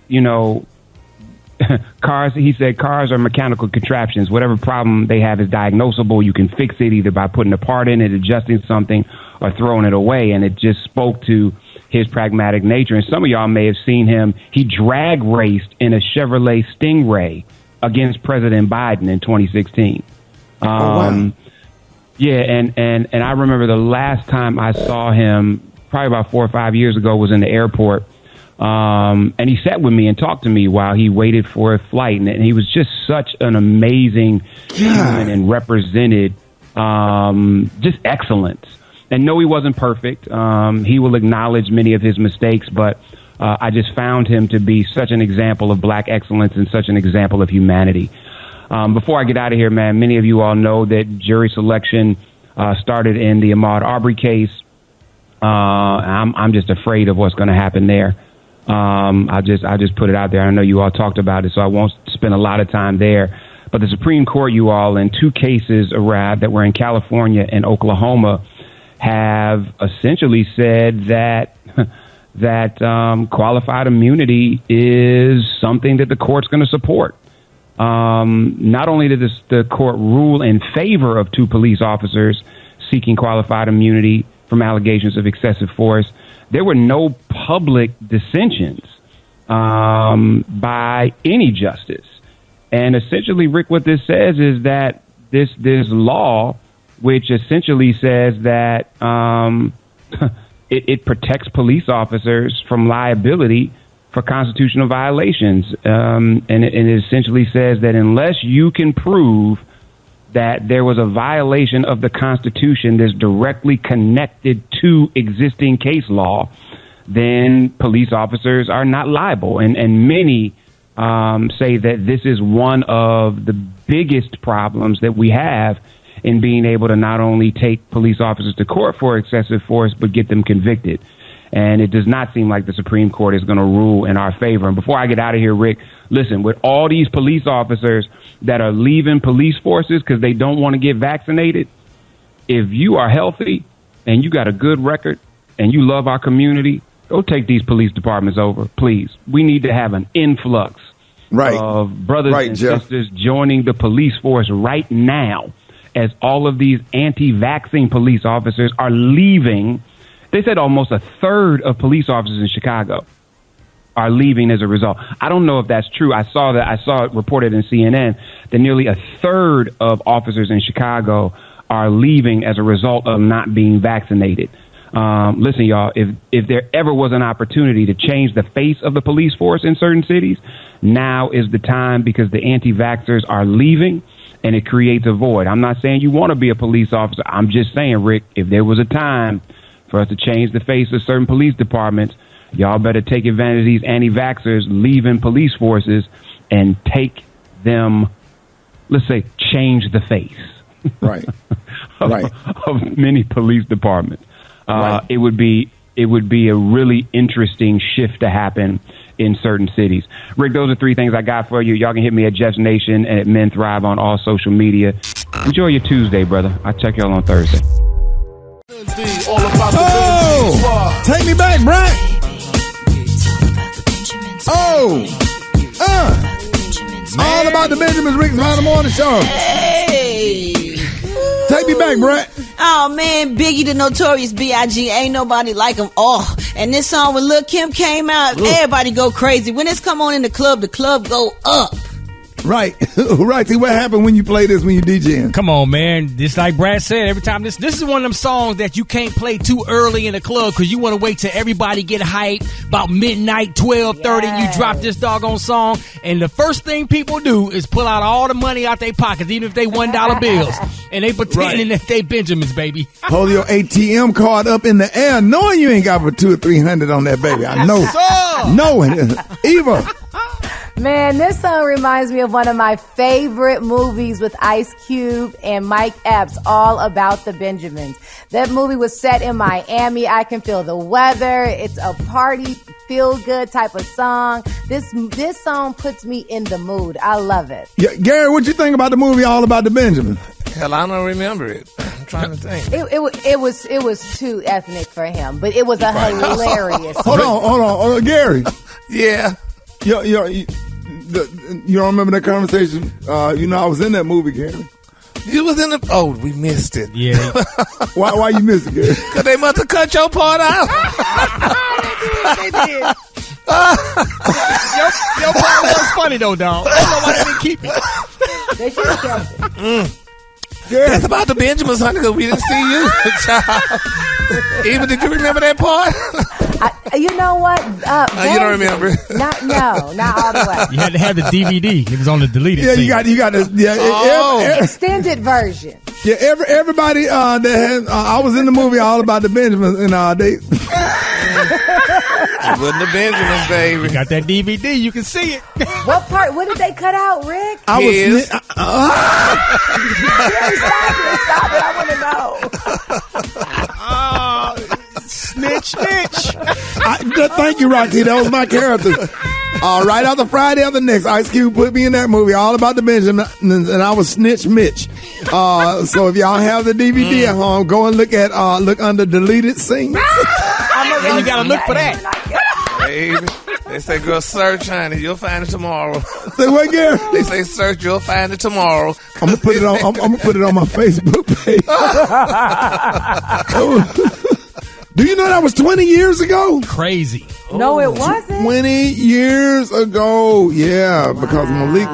cars. He said cars are mechanical contraptions. Whatever problem they have is diagnosable. You can fix it either by putting a part in it, adjusting something, or throwing it away. And it just spoke to his pragmatic nature. And some of y'all may have seen him. He drag raced in a Chevrolet Stingray against President Biden in 2016. Wow. Yeah, and I remember the last time I saw him, probably about 4 or 5 years ago, was in the airport. And he sat with me and talked to me while he waited for a flight. And he was just such an amazing human and represented just excellence. And no, he wasn't perfect. He will acknowledge many of his mistakes, but I just found him to be such an example of black excellence and such an example of humanity. Before I get out of here, man, many of you all know that jury selection started in the Ahmad Aubry case. I'm just afraid of what's going to happen there. I just put it out there. I know you all talked about it, so I won't spend a lot of time there. But the Supreme Court, you all, in 2 cases that were in California and Oklahoma, have essentially said that qualified immunity is something that the court's going to support. Not only did the court rule in favor of 2 police officers seeking qualified immunity from allegations of excessive force, there were no public dissensions by any justice. And essentially, Rick, what this says is that this law, which essentially says that it protects police officers from liability for constitutional violations. And it essentially says that unless you can prove that there was a violation of the Constitution that's directly connected to existing case law, then police officers are not liable. And many say that this is one of the biggest problems that we have in being able to not only take police officers to court for excessive force, but get them convicted. And it does not seem like the Supreme Court is going to rule in our favor. And before I get out of here, Rick, listen, with all these police officers that are leaving police forces because they don't want to get vaccinated, if you are healthy and you got a good record and you love our community, go take these police departments over, please. We need to have an influx of brothers and sisters joining the police force right now as all of these anti-vaccine police officers are leaving. They said almost a third of police officers in Chicago are leaving as a result. I don't know if that's true. I saw it reported in CNN that nearly a third of officers in Chicago are leaving as a result of not being vaccinated. Listen, y'all, if there ever was an opportunity to change the face of the police force in certain cities, now is the time, because the anti-vaxxers are leaving and it creates a void. I'm not saying you want to be a police officer. I'm just saying, Rick, if there was a time for us to change the face of certain police departments, y'all better take advantage of these anti-vaxxers leaving police forces and take them, let's say, change the face. Right. of many police departments. It would be a really interesting shift to happen in certain cities. Rick, those are three things I got for you. Y'all can hit me at Jeff's Nation and at Men Thrive on all social media. Enjoy your Tuesday, brother. I'll check y'all on Thursday. Take me back, Brett. All about the Benjamins, Rickey Smiley Morning Show. Hey. Take me back, Brett. Oh, man, Biggie the Notorious B.I.G. Ain't nobody like him. Oh, and this song when Lil' Kim came out, everybody go crazy. When this come on in the club go up. Right. Right. See what happened when you play this when you DJing. Come on, man. Just like Brad said, every time this is one of them songs that you can't play too early in the club because you want to wait till everybody get hyped about midnight, 12:30. You drop this doggone song, and the first thing people do is pull out all the money out their pockets, even if they $1 bills, and they pretending that they Benjamins, baby. Hold your ATM card up in the air, knowing you ain't got for $200 or $300 on that, baby. I know. Knowing. Eva. Man, this song reminds me of one of my favorite movies with Ice Cube and Mike Epps, All About the Benjamins. That movie was set in Miami. I can feel the weather. It's a party, feel-good type of song. This song puts me in the mood. I love it. Yeah, Gary, what you think about the movie All About the Benjamins? Hell, I don't remember it. I'm trying to think. It was too ethnic for him, but it was a hilarious. Hold on, Gary. Yeah. You don't remember that conversation? I was in that movie, Gary. You was in the... Oh, we missed it. Yeah. Why you missed it, Gary? Because they must have cut your part out. They did. Your part was funny, though, dog. I don't know why they didn't keep it. They should have kept it. That's about the Benjamins, honey, because we didn't see you, child. Eva, did you remember that part? You know what? You don't remember? Not all the way. You had to have the DVD. It was on the deleted scene. You got the extended version. Yeah, everybody that had, I was in the movie All About the Benjamins, and they. It wasn't the Benjamins, baby. You got that DVD. You can see it. What part? What did they cut out, Rick? I was. Stop it! I want to know. Snitch. Thank you, Rocky. That was my character. Right after Friday of the next, Ice Cube put me in that movie, All About the Benjamins, and I was Snitch Mitch. So if y'all have the DVD at home, go and look under deleted scenes. And you gotta look for that. Baby. They say, girl, search, honey. You'll find it tomorrow. Say what, Gary? They say, search, you'll find it tomorrow. I'm gonna put it on. I'm gonna put it on my Facebook page. Do you know that was 20 years ago? Crazy. No, it wasn't. 20 years ago. Yeah, because Malik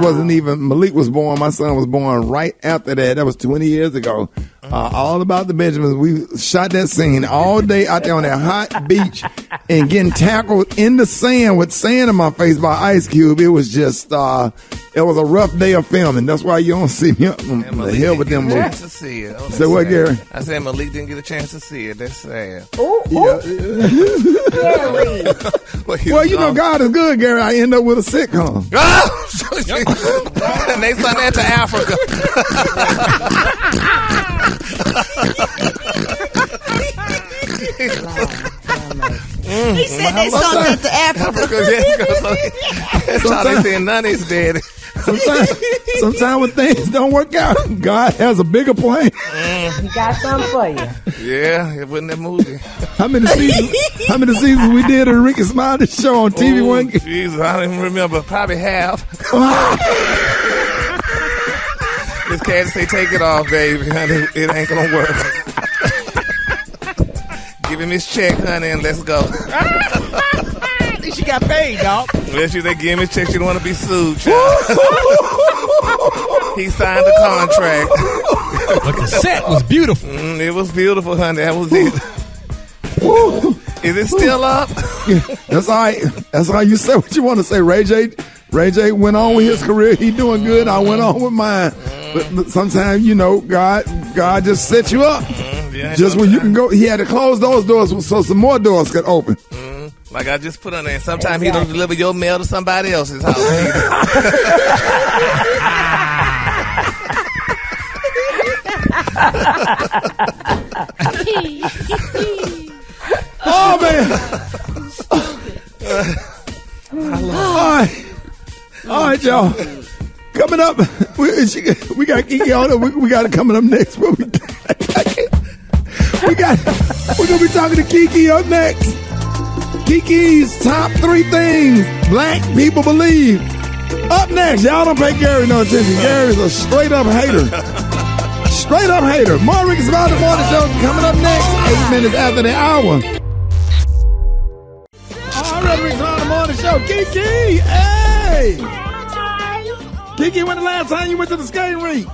was born. My son was born right after that. That was 20 years ago. All About the Benjamins. We shot that scene all day out there on that hot beach and getting tackled in the sand with sand in my face by Ice Cube. It was just, it was a rough day of filming. That's why you don't see me up the hill with them movies. To see it. Say what, Gary? I said Malik didn't get a chance to see it. That's sad. Well, you know, God is good, Gary. I end up with a sitcom. And they sent that to Africa. He said they sent that to Africa. That's how they saying none is dead. Sometimes when things don't work out, God has a bigger plan. He got something for you. Yeah, it wasn't that movie. How many seasons we did of the Rickey Smiley show on TV One? Jesus, I don't even remember. Probably half. This cat say, take it off, baby. Honey, it ain't gonna work. Give him his check, honey, and let's go. At least she got paid, dog. Unless they give him his check, she don't want to be sued, child. He signed the contract. But the set was beautiful. It was beautiful, honey. That was it. Is it still up? Yeah, that's all right. That's all you say what you want to say. Ray J went on with his career. He doing good. I went on with mine. But sometimes, God just set you up. Just when you can go, he had to close those doors so some more doors could open. Like I just put on there. And sometimes he don't deliver your mail to somebody else's house. Oh, man. All right, y'all. Coming up, we got Kiki on it. We got it coming up next. We're gonna be talking to Kiki up next. Kiki's top 3 things black people believe. Up next, y'all don't pay Gary no attention. Gary's a straight up hater. Straight up hater. More Rickey Smiley Morning Show coming up next. 8 minutes after the hour. All right, Rickey Smiley Morning Show. Kiki, hey. Kiki, when the last time you went to the skating rink?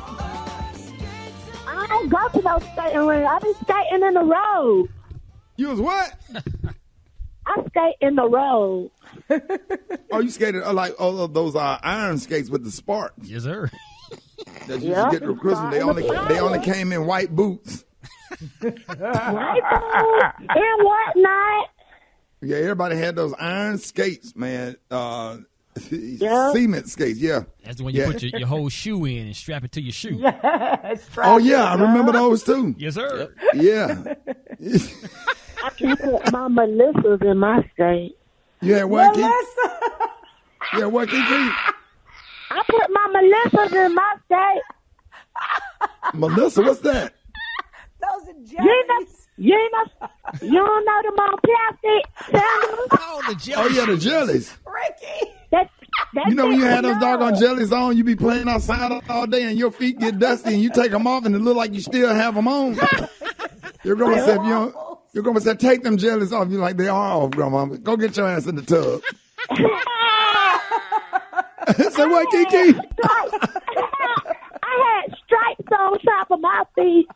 I don't go to no skating rink. I be skating in the road. You was what? I skate in the road. Oh, you skated like all of those iron skates with the sparks. Yes, sir. That you used to get to Christmas. They only came in white boots. White boots and whatnot. Yeah, everybody had those iron skates, man. Cement skates, yeah. That's the one you put your whole shoe in and strap it to your shoe. Oh, yeah, I remember those too. Yes, sir. Yeah. I can put my Melissas in my skate. You had what, Kiki? Yeah, what, Kiki? I put my Melissas in my skate. Melissa, what's that? Those are jellies. You don't know them on plastic sandals? Oh, the jellies. Oh, yeah, the jellies. Ricky. That's you know when you had those doggone jellies on, you be playing outside all day and your feet get dusty and you take them off and it look like you still have them on. Your grandma said, your grandma said, take them jellies off. You're like, they are off, grandma. Go get your ass in the tub. Say what, Kiki? I had stripes on top of my feet.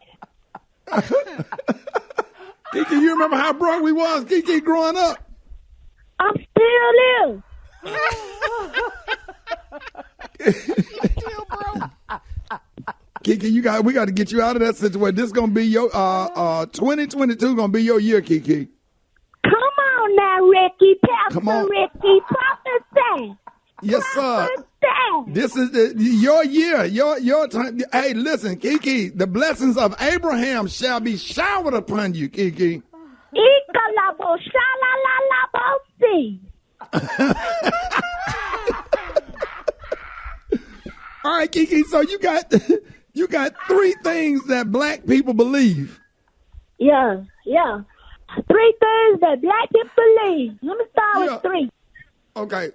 Kiki, you remember how broke we was, Kiki, growing up? I'm still there. Kiki, we got to get you out of that situation. This is gonna be your 2022 gonna be your year, Kiki. Come on now, Ricky. Pastor Ricky. Prophesy. Yes, sir. This is your year, your time. Hey, listen, Kiki, the blessings of Abraham shall be showered upon you, Kiki. All right, Kiki, so you got 3 things that black people believe. Yeah. 3 things that black people believe. Let me start with 3. Okay.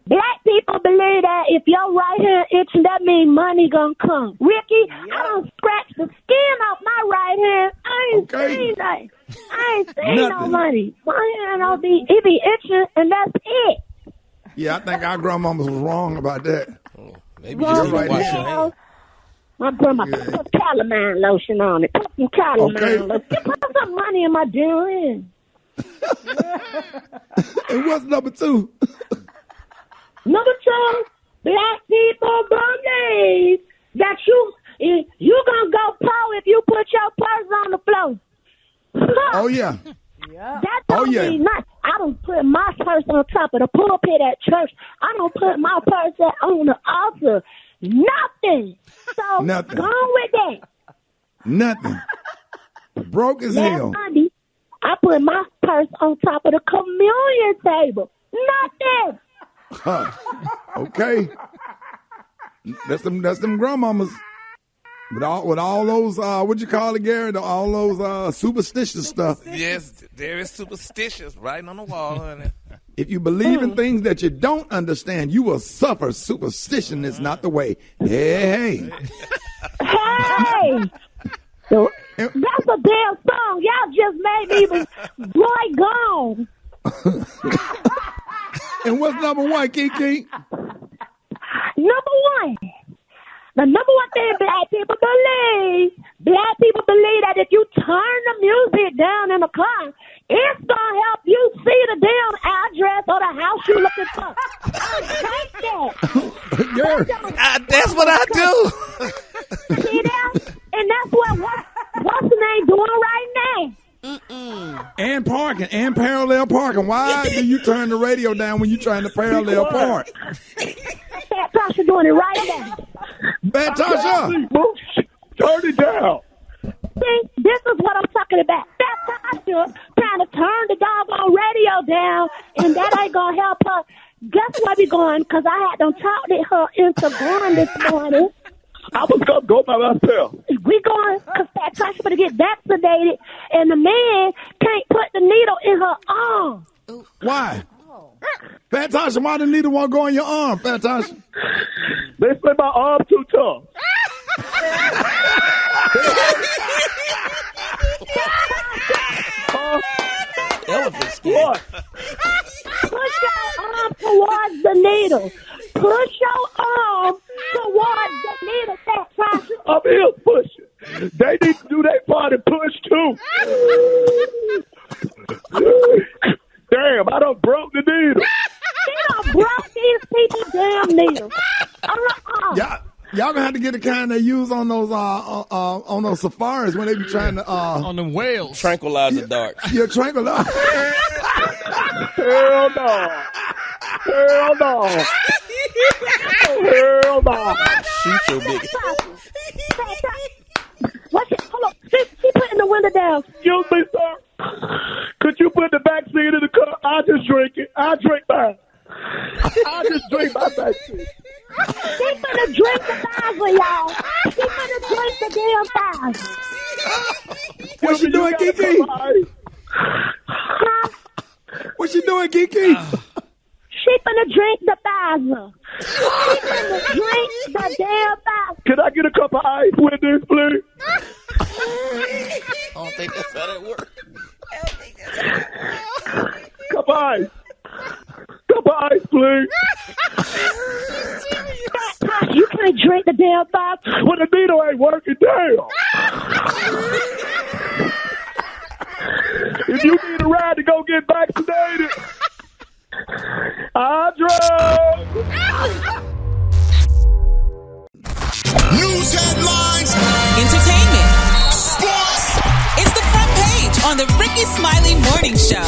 Black people believe that if your right hand itching, that means money gonna come. Ricky, I don't scratch the skin off my right hand. I ain't seen that. I ain't seen no money. My hand don't be itching, and that's it. Yeah, I think our grandmamas was wrong about that. Maybe just right wash your hands. My grandma put calamine lotion on it. Put some calamine lotion. Put some money in my dear hand. And what's number 2? Number 2, black people believe that you gonna go poor if you put your purse on the floor. Oh yeah. That don't mean nothing. I don't put my purse on top of the pulpit at church. I don't put my purse on the altar. Nothing. So Nothing. go on with that. Nothing. Broke as hell. Monday, I put my purse on top of the communion table. Nothing. Huh. Okay. That's them grandmamas. With all those, what you call it, Gary? All those superstitious stuff. Yes, there is superstitious writing on the wall, honey. If you believe in things that you don't understand, you will suffer. Superstition is not the way. Hey. Hey! That's a damn song. Y'all just made me boy gone. And what's number one, Kiki? Number one. The number one thing black people believe that if you turn the music down in the car, it's going to help you see the damn address or the house you're looking for. I hate that. That's what I do. See that? And that's what's the name doing right now. And parking, and parallel parking. Why do you turn the radio down when you're trying to parallel park? Fat Tasha doing it right now. Fat Tasha! Turn it down. See, this is what I'm talking about. Fat Tasha trying to turn the doggone radio down, and that ain't going to help her. Guess where we going? Because I had them talk to her into going this morning. I was going to go by myself. We going because Fat Tasha going to get vaccinated, and the man can't put the needle in her arm. Why? Fat Tasha, why the needle won't go in your arm, Fat Tasha? They say my arm too tough. Elephant skin. What? Push your arm towards the needle. Push your arm towards the needle, Fat Tasha. I'm here pushing. They need to do their part and push too. Damn, I done broke the needle. They done broke these people's damn needles. Y'all gonna have to get the kind they use on those safaris when they be trying to on the whales. Tranquilizer darts. Yeah, tranquilizer. Hell no. Hell no. Hell no. Shoot your big. Watch it. Hold on. She putting the window down. Excuse me, sir. Could you put the back seat in the car? I'll just drink it. I'll drink mine. I'll just drink my back seat. She finna drink the Pfizer, y'all. She finna drink the damn Pfizer. What's she doing, Kiki? What's she doing, Kiki? She finna drink the Pfizer. She finna drink the damn Pfizer. Can I get a cup of ice with this, please? I don't think that's how that works. Cup of ice. Cup of ice, please. You can't drink the damn Pfizer. Well, the needle ain't working down. If you need a ride to go get vaccinated, I drove. News headlines, Entertainment, sports. It's the front page on the Rickey Smiley Morning Show.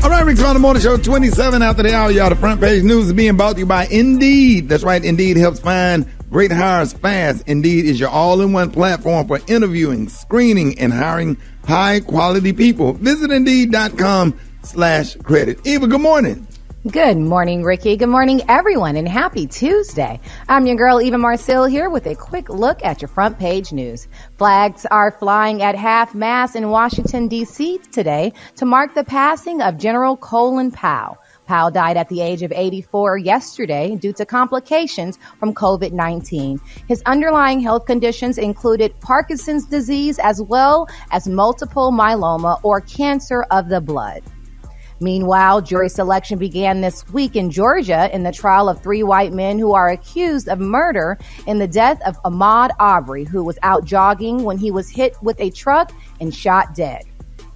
All right, Rick's Smiley Morning Show, 27 after the hour, y'all. The front page news is being brought to you by Indeed. That's right, Indeed helps find great hires fast. Indeed is your all-in-one platform for interviewing, screening, and hiring high-quality people. Visit Indeed.com/credit. Eva, good morning. Good morning, Ricky. Good morning, everyone, and happy Tuesday. I'm your girl, Eva Marcel, here with a quick look at your front page news. Flags are flying at half-mast in Washington, D.C. today to mark the passing of General Colin Powell. Powell died at the age of 84 yesterday due to complications from COVID-19. His underlying health conditions included Parkinson's disease as well as multiple myeloma or cancer of the blood. Meanwhile, jury selection began this week in Georgia in the trial of 3 white men who are accused of murder in the death of Ahmad Aubry, who was out jogging when he was hit with a truck and shot dead.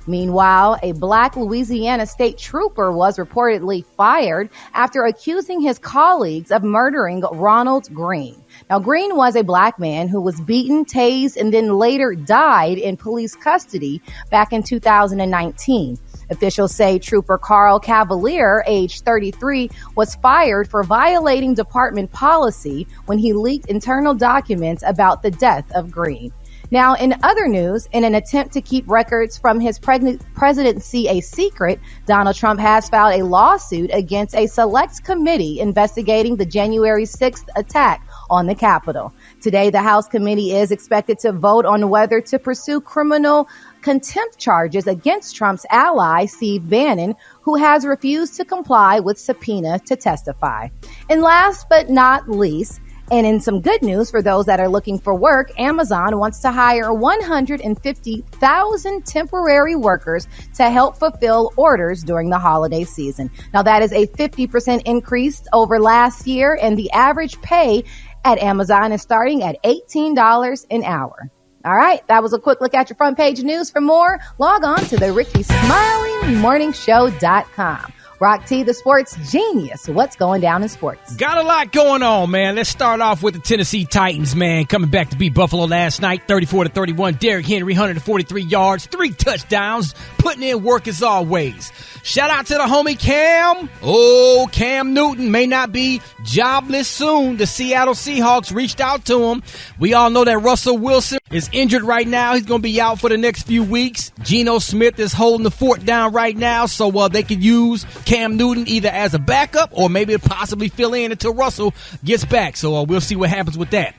Meanwhile, a black Louisiana state trooper was reportedly fired after accusing his colleagues of murdering Ronald Green. Now, Green was a black man who was beaten, tased, and then later died in police custody back in 2019. Officials say Trooper Carl Cavalier, age 33, was fired for violating department policy when he leaked internal documents about the death of Green. Now, in other news, in an attempt to keep records from his presidency a secret, Donald Trump has filed a lawsuit against a select committee investigating the January 6th attack on the Capitol. Today, the House committee is expected to vote on whether to pursue criminal contempt charges against Trump's ally, Steve Bannon, who has refused to comply with subpoena to testify. And last but not least, and in some good news for those that are looking for work, Amazon wants to hire 150,000 temporary workers to help fulfill orders during the holiday season. Now, that is a 50% increase over last year, and the average pay at Amazon is starting at $18 an hour. All right, that was a quick look at your front page news. For more, log on to the Rickey Smiley MorningShow.com. Rock T, the sports genius. What's going down in sports? Got a lot going on, man. Let's start off with the Tennessee Titans, man. Coming back to beat Buffalo last night, 34-31. Derrick Henry, 143 yards, 3 touchdowns, putting in work as always. Shout out to the homie Cam. Oh, Cam Newton may not be jobless soon. The Seattle Seahawks reached out to him. We all know that Russell Wilson is injured right now. He's going to be out for the next few weeks. Geno Smith is holding the fort down right now, so they could use Cam Newton either as a backup or maybe possibly fill in until Russell gets back. So we'll see what happens with that.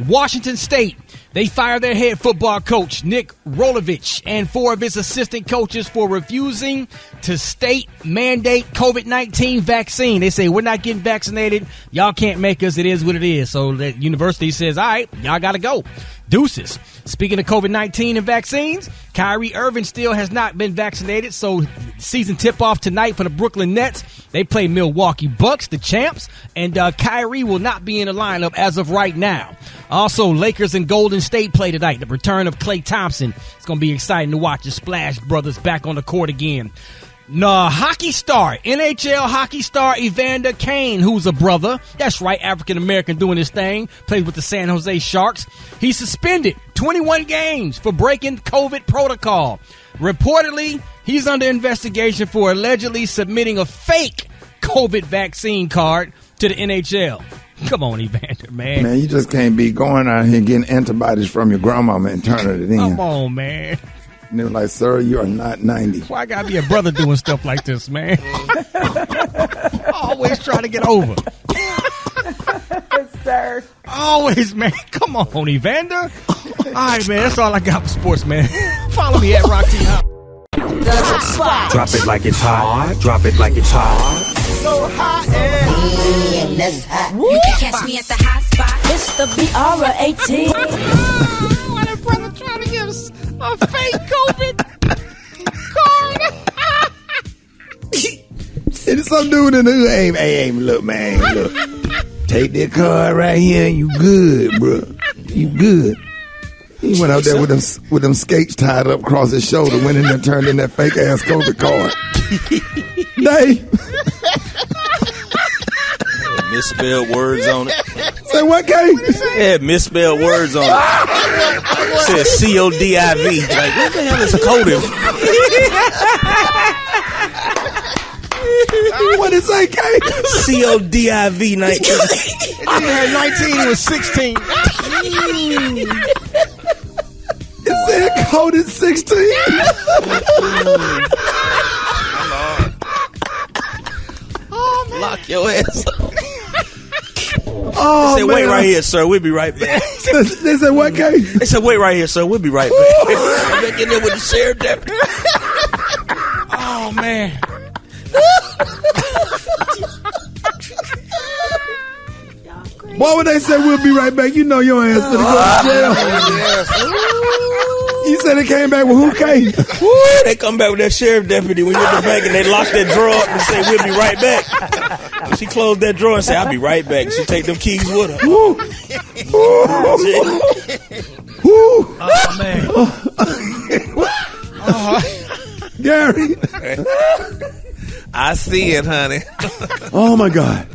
Washington State, they fired their head football coach, Nick Rolovich, and 4 of his assistant coaches for refusing to state mandate COVID-19 vaccine. They say, we're not getting vaccinated. Y'all can't make us. It is what it is. So the university says, all right, y'all got to go. Deuces. Speaking of COVID-19 and vaccines, Kyrie Irving still has not been vaccinated, so season tip-off tonight for the Brooklyn Nets. They play Milwaukee Bucks, the champs, and Kyrie will not be in the lineup as of right now. Also, Lakers and Golden State play tonight. The return of Klay Thompson. It's going to be exciting to watch the Splash Brothers back on the court again. Hockey star, NHL hockey star Evander Kane, who's a brother. That's right, African-American doing his thing. Plays with the San Jose Sharks. He's suspended 21 games for breaking COVID protocol. Reportedly, he's under investigation for allegedly submitting a fake COVID vaccine card to the NHL. Come on, Evander, man. Man, you just can't be going out here getting antibodies from your grandmama and turning it in. Come on, man. And they were like, sir, you are not 90. Why I gotta be a brother doing stuff like this, man? Always trying to get over. Sir. Always, man. Come on, Evander. All right, man. That's all I got for sports, man. Follow me at Rock T Hop. The hot spot. Drop it like it's hot. Drop it like it's hot. So hot and that's hot. You can catch me at the hot spot. It's the BR18. Why that brother trying to get us a fake COVID card? It's some dude in the hood. Hey, look, man, look. Take that card right here and you good, bro. You good. He went out there with them skates tied up across his shoulder, went in there and turned in that fake ass COVID card. Dave. Misspelled words on it. Say what, Kate? Yeah, misspelled words on it. It says CODIV. Like, what the hell is coding? What did it say, Kate? CODIV 19. He had 19, he was 16. It said coded 16. Oh, man. Lock your ass up. Oh, they said, wait right here, sir. We'll be right back. They said, what, Kate? They said, wait right here, sir. We'll be right back. I'm back in there with the sheriff deputy. Oh, man. Why would they say we'll be right back? You know your ass finna go to jail. You said it came back with who, Kate? They come back with that sheriff deputy when you're at the bank and they lock that drawer up and say, we'll be right back. And she closed that drawer and said, I'll be right back. And she take them keys with her. Oh, man. Gary. I see it, honey. Oh, my God.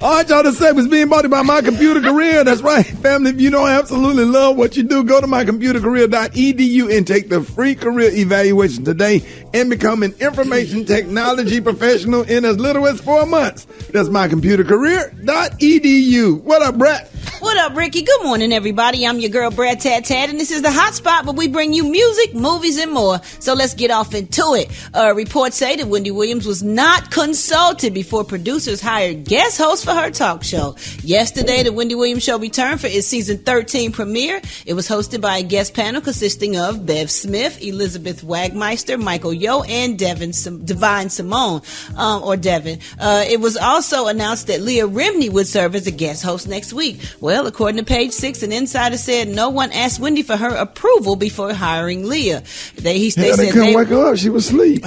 All right, y'all, the segment's being brought to you by My Computer Career. That's right, family. If you don't absolutely love what you do, go to mycomputercareer.edu and take the free career evaluation today and become an information technology professional in as little as 4 months. That's mycomputercareer.edu. What up, Brett? What up, Ricky? Good morning, everybody. I'm your girl, Brad Tat, and this is the Hot Spot, where we bring you music, movies, and more. So let's get off into it. Reports say that Wendy Williams was not consulted before producers hired guest hosts for her talk show. Yesterday, the Wendy Williams Show returned for its season 13 premiere. It was hosted by a guest panel consisting of Bev Smith, Elizabeth Wagmeister, Michael Yo, and Divine Simone, or Devin. It was also announced that Leah Remini would serve as a guest host next week. Well, according to Page 6, an insider said no one asked Wendy for her approval before hiring Leah. They couldn't wake her up. She was asleep.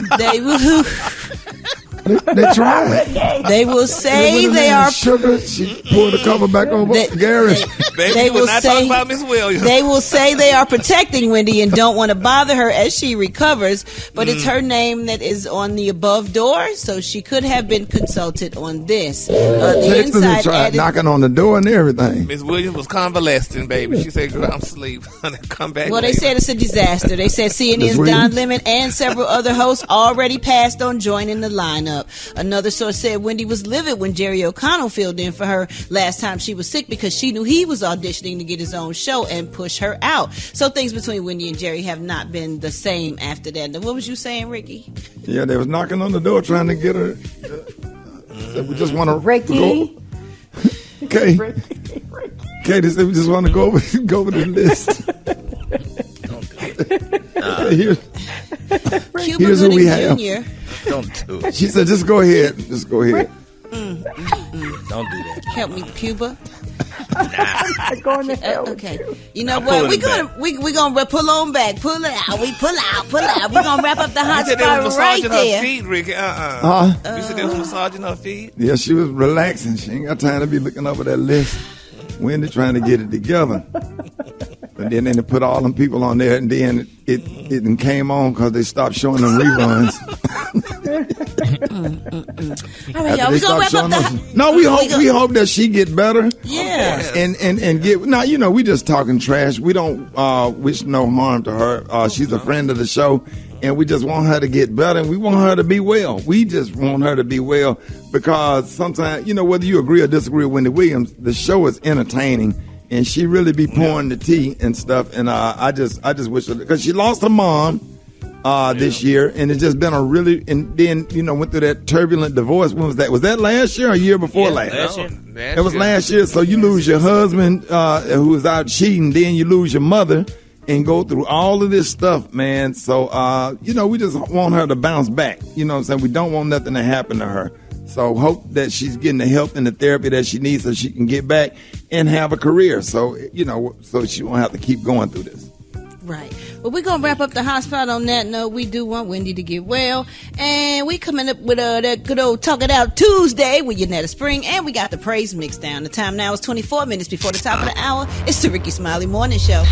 They tried. They will say they are. Sugar. She pulled the cover back over. Gary. They will say talk about Miss Williams. They will say they are protecting Wendy and don't want to bother her as she recovers. But it's her name that is on the above door, so she could have been consulted on this. The inside tried knocking on the door and everything. Miss Williams was convalescing, baby. She said, "Girl, I'm asleep." Come back. Well, later. they said it's a disaster. They said CNN's Don Lemon and several other hosts already passed on joining the lineup. Another source said Wendy was livid when Jerry O'Connell filled in for her last time she was sick because she knew he was auditioning to get his own show and push her out. So things between Wendy and Jerry have not been the same after that. Now, what was you saying, Ricky? Yeah, they was knocking on the door trying to get her. Said we just want to Ricky. Okay. Okay, they said we just want to go over the list. Cuba Here's who we have. Jr. Don't do it. She said, "Just go ahead. Just go ahead." Don't do that. Help me, Cuba. Okay. You know what? We're gonna pull on back. Pull it out. We pull out. We're gonna wrap up the hot spot right her there. feet, Ricky. You said they was massaging her feet. Yeah, she was relaxing. She ain't got time to be looking over that list. Wendy trying to get it together. But then they put all them people on there, and then it came on because they stopped showing them reruns. All right, y'all. We gonna wrap up the. No, we hope that she get better. Yeah. And get now. You know, we just talking trash. We don't wish no harm to her. She's a friend of the show, and we just want her to get better, and we want her to be well. We just want her to be well because sometimes, you know, whether you agree or disagree with Wendy Williams, the show is entertaining. And she really be pouring the tea and stuff, and I just wish her, because she lost her mom this year, and it's just been and then went through that turbulent divorce. When was that? Was that last year or a year before last? It was last year. So you lose your husband who was out cheating, then you lose your mother, and go through all of this stuff, man. So we just want her to bounce back. You know what I'm saying? We don't want nothing to happen to her. So hope that she's getting the help and the therapy that she needs so she can get back and have a career. So, so she won't have to keep going through this. Right. Well, we're going to wrap up the hot spot on that note. We do want Wendy to get well. And we coming up with that good old Talk It Out Tuesday with Yanetta Spring. And we got the praise mix down. The time now is 24 minutes before the top of the hour. It's the Rickey Smiley Morning Show.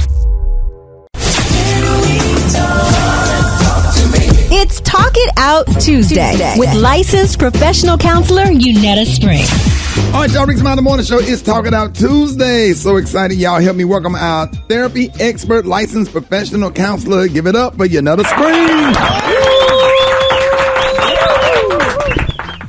It's Talk It Out Tuesday with licensed professional counselor Yanetta Spring. All right, y'all, Rickey Smiley Morning Show. It's Talk It Out Tuesday. So excited. Y'all help me welcome our therapy expert, licensed professional counselor. Give it up for Yanetta Spring.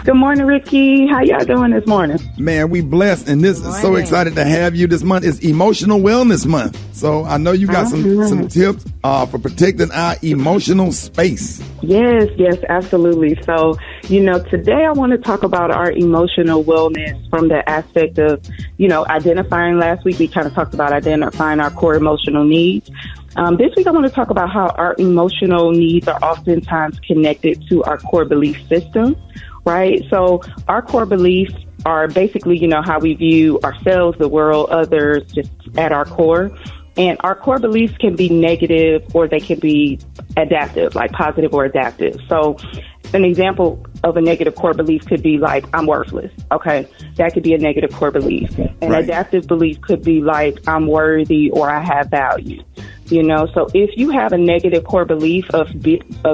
Good morning, Ricky. How y'all doing this morning? Man, we blessed, and this is so excited to have you this month. It's Emotional Wellness Month. So I know you got some tips for protecting our emotional space. Yes, absolutely. So, today I want to talk about our emotional wellness from the aspect of, identifying. Last week we kind of talked about identifying our core emotional needs. This week I want to talk about how our emotional needs are oftentimes connected to our core belief system. Right. So our core beliefs are basically, how we view ourselves, the world, others, just at our core. And our core beliefs can be negative or they can be adaptive, like positive or adaptive. So an example of a negative core belief could be like, I'm worthless. Okay. That could be a negative core belief. An adaptive belief could be like, I'm worthy or I have value. So if you have a negative core belief of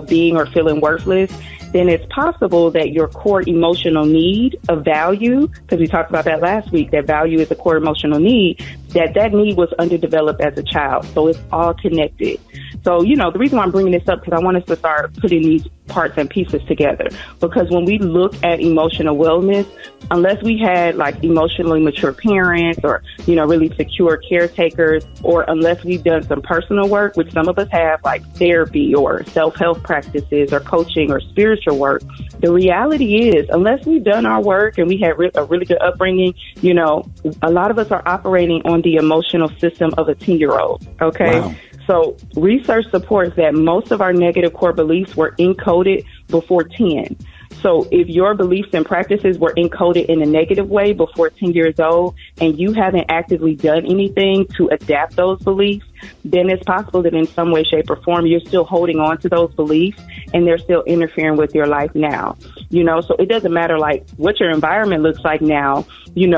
being or feeling worthless, then it's possible that your core emotional need of value, because we talked about that last week, that value is a core emotional need, that need was underdeveloped as a child. So it's all connected. So, the reason why I'm bringing this up, because I want us to start putting these parts and pieces together. Because when we look at emotional wellness, unless we had like emotionally mature parents or, really secure caretakers, or unless we've done some personal work, which some of us have, like therapy or self-help practices or coaching or spiritual work, the reality is, unless we've done our work and we had a really good upbringing, a lot of us are operating on the emotional system of a 10-year-old. Okay. Wow. So research supports that most of our negative core beliefs were encoded before 10. So if your beliefs and practices were encoded in a negative way before 10 years old and you haven't actively done anything to adapt those beliefs, then it's possible that in some way, shape, or form, you're still holding on to those beliefs and they're still interfering with your life now. So it doesn't matter like what your environment looks like now. You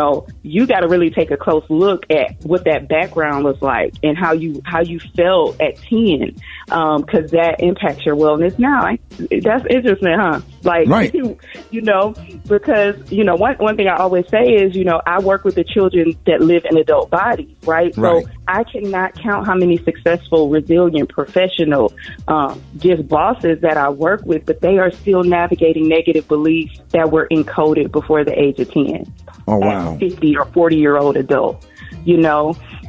got to really take a close look at what that background was like and how you felt at 10, because that impacts your wellness now. That's interesting, huh? Like, right. Because, one thing I always say is, I work with the children that live in adult bodies, right? So I cannot count how many successful, resilient, professional, just bosses that I work with, but they are still navigating negative beliefs that were encoded before the age of 10. Oh, wow. 50 or 40-year-old adult,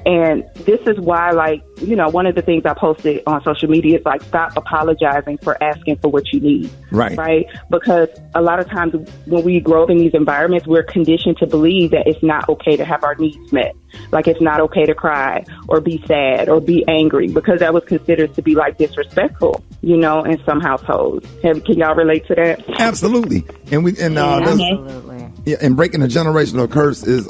And this is why, one of the things I posted on social media is stop apologizing for asking for what you need. Right. Right. Because a lot of times when we grow up in these environments, we're conditioned to believe that it's not okay to have our needs met. Like it's not okay to cry or be sad or be angry, because that was considered to be disrespectful, in some households. Can y'all relate to that? Absolutely. Absolutely. Yeah, and breaking the generational curse is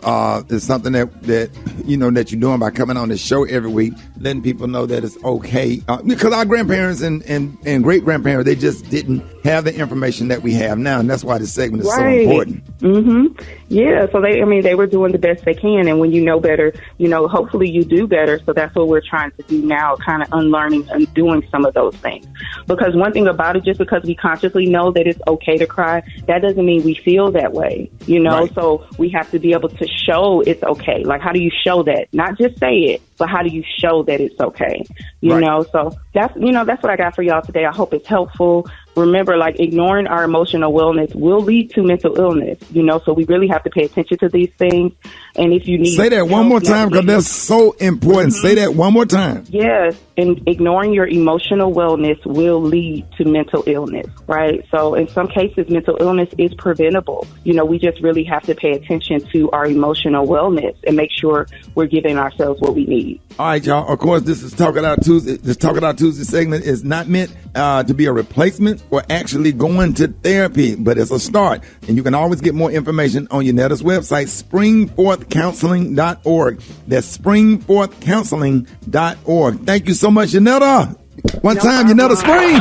something that you're doing by coming on this show every week, letting people know that it's okay. Because our grandparents and great grandparents, they just didn't have the information that we have now, and that's why this segment is so important. Mm-hmm. Yeah, so they were doing the best they can, and when you know better, hopefully you do better. So that's what we're trying to do now, kind of unlearning and doing some of those things. Because one thing about it, just because we consciously know that it's okay to cry, that doesn't mean we feel that way. Right. So we have to be able to show it's okay. Like, how do you show that? Not just say it, but how do you show that it's okay? You know, so that's what I got for y'all today. I hope it's helpful. Remember, ignoring our emotional wellness will lead to mental illness, so we really have to pay attention to these things. And if you need... Say that one more time, because that's so important. Mm-hmm. Say that one more time. Yes, and ignoring your emotional wellness will lead to mental illness, right? So in some cases, mental illness is preventable. We just really have to pay attention to our emotional wellness and make sure we're giving ourselves what we need. All right, y'all. Of course, this is Talk It Out Tuesday. This Talk It Out Tuesday segment is not meant to be a replacement for actually going to therapy, but it's a start. And you can always get more information on Yanetta's website, springforthcounseling.org. That's springforthcounseling.org. Thank you so much, Yanetta. One time, Yanetta Spring.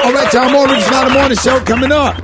All right, y'all. More Rickey Smiley Morning Show coming up.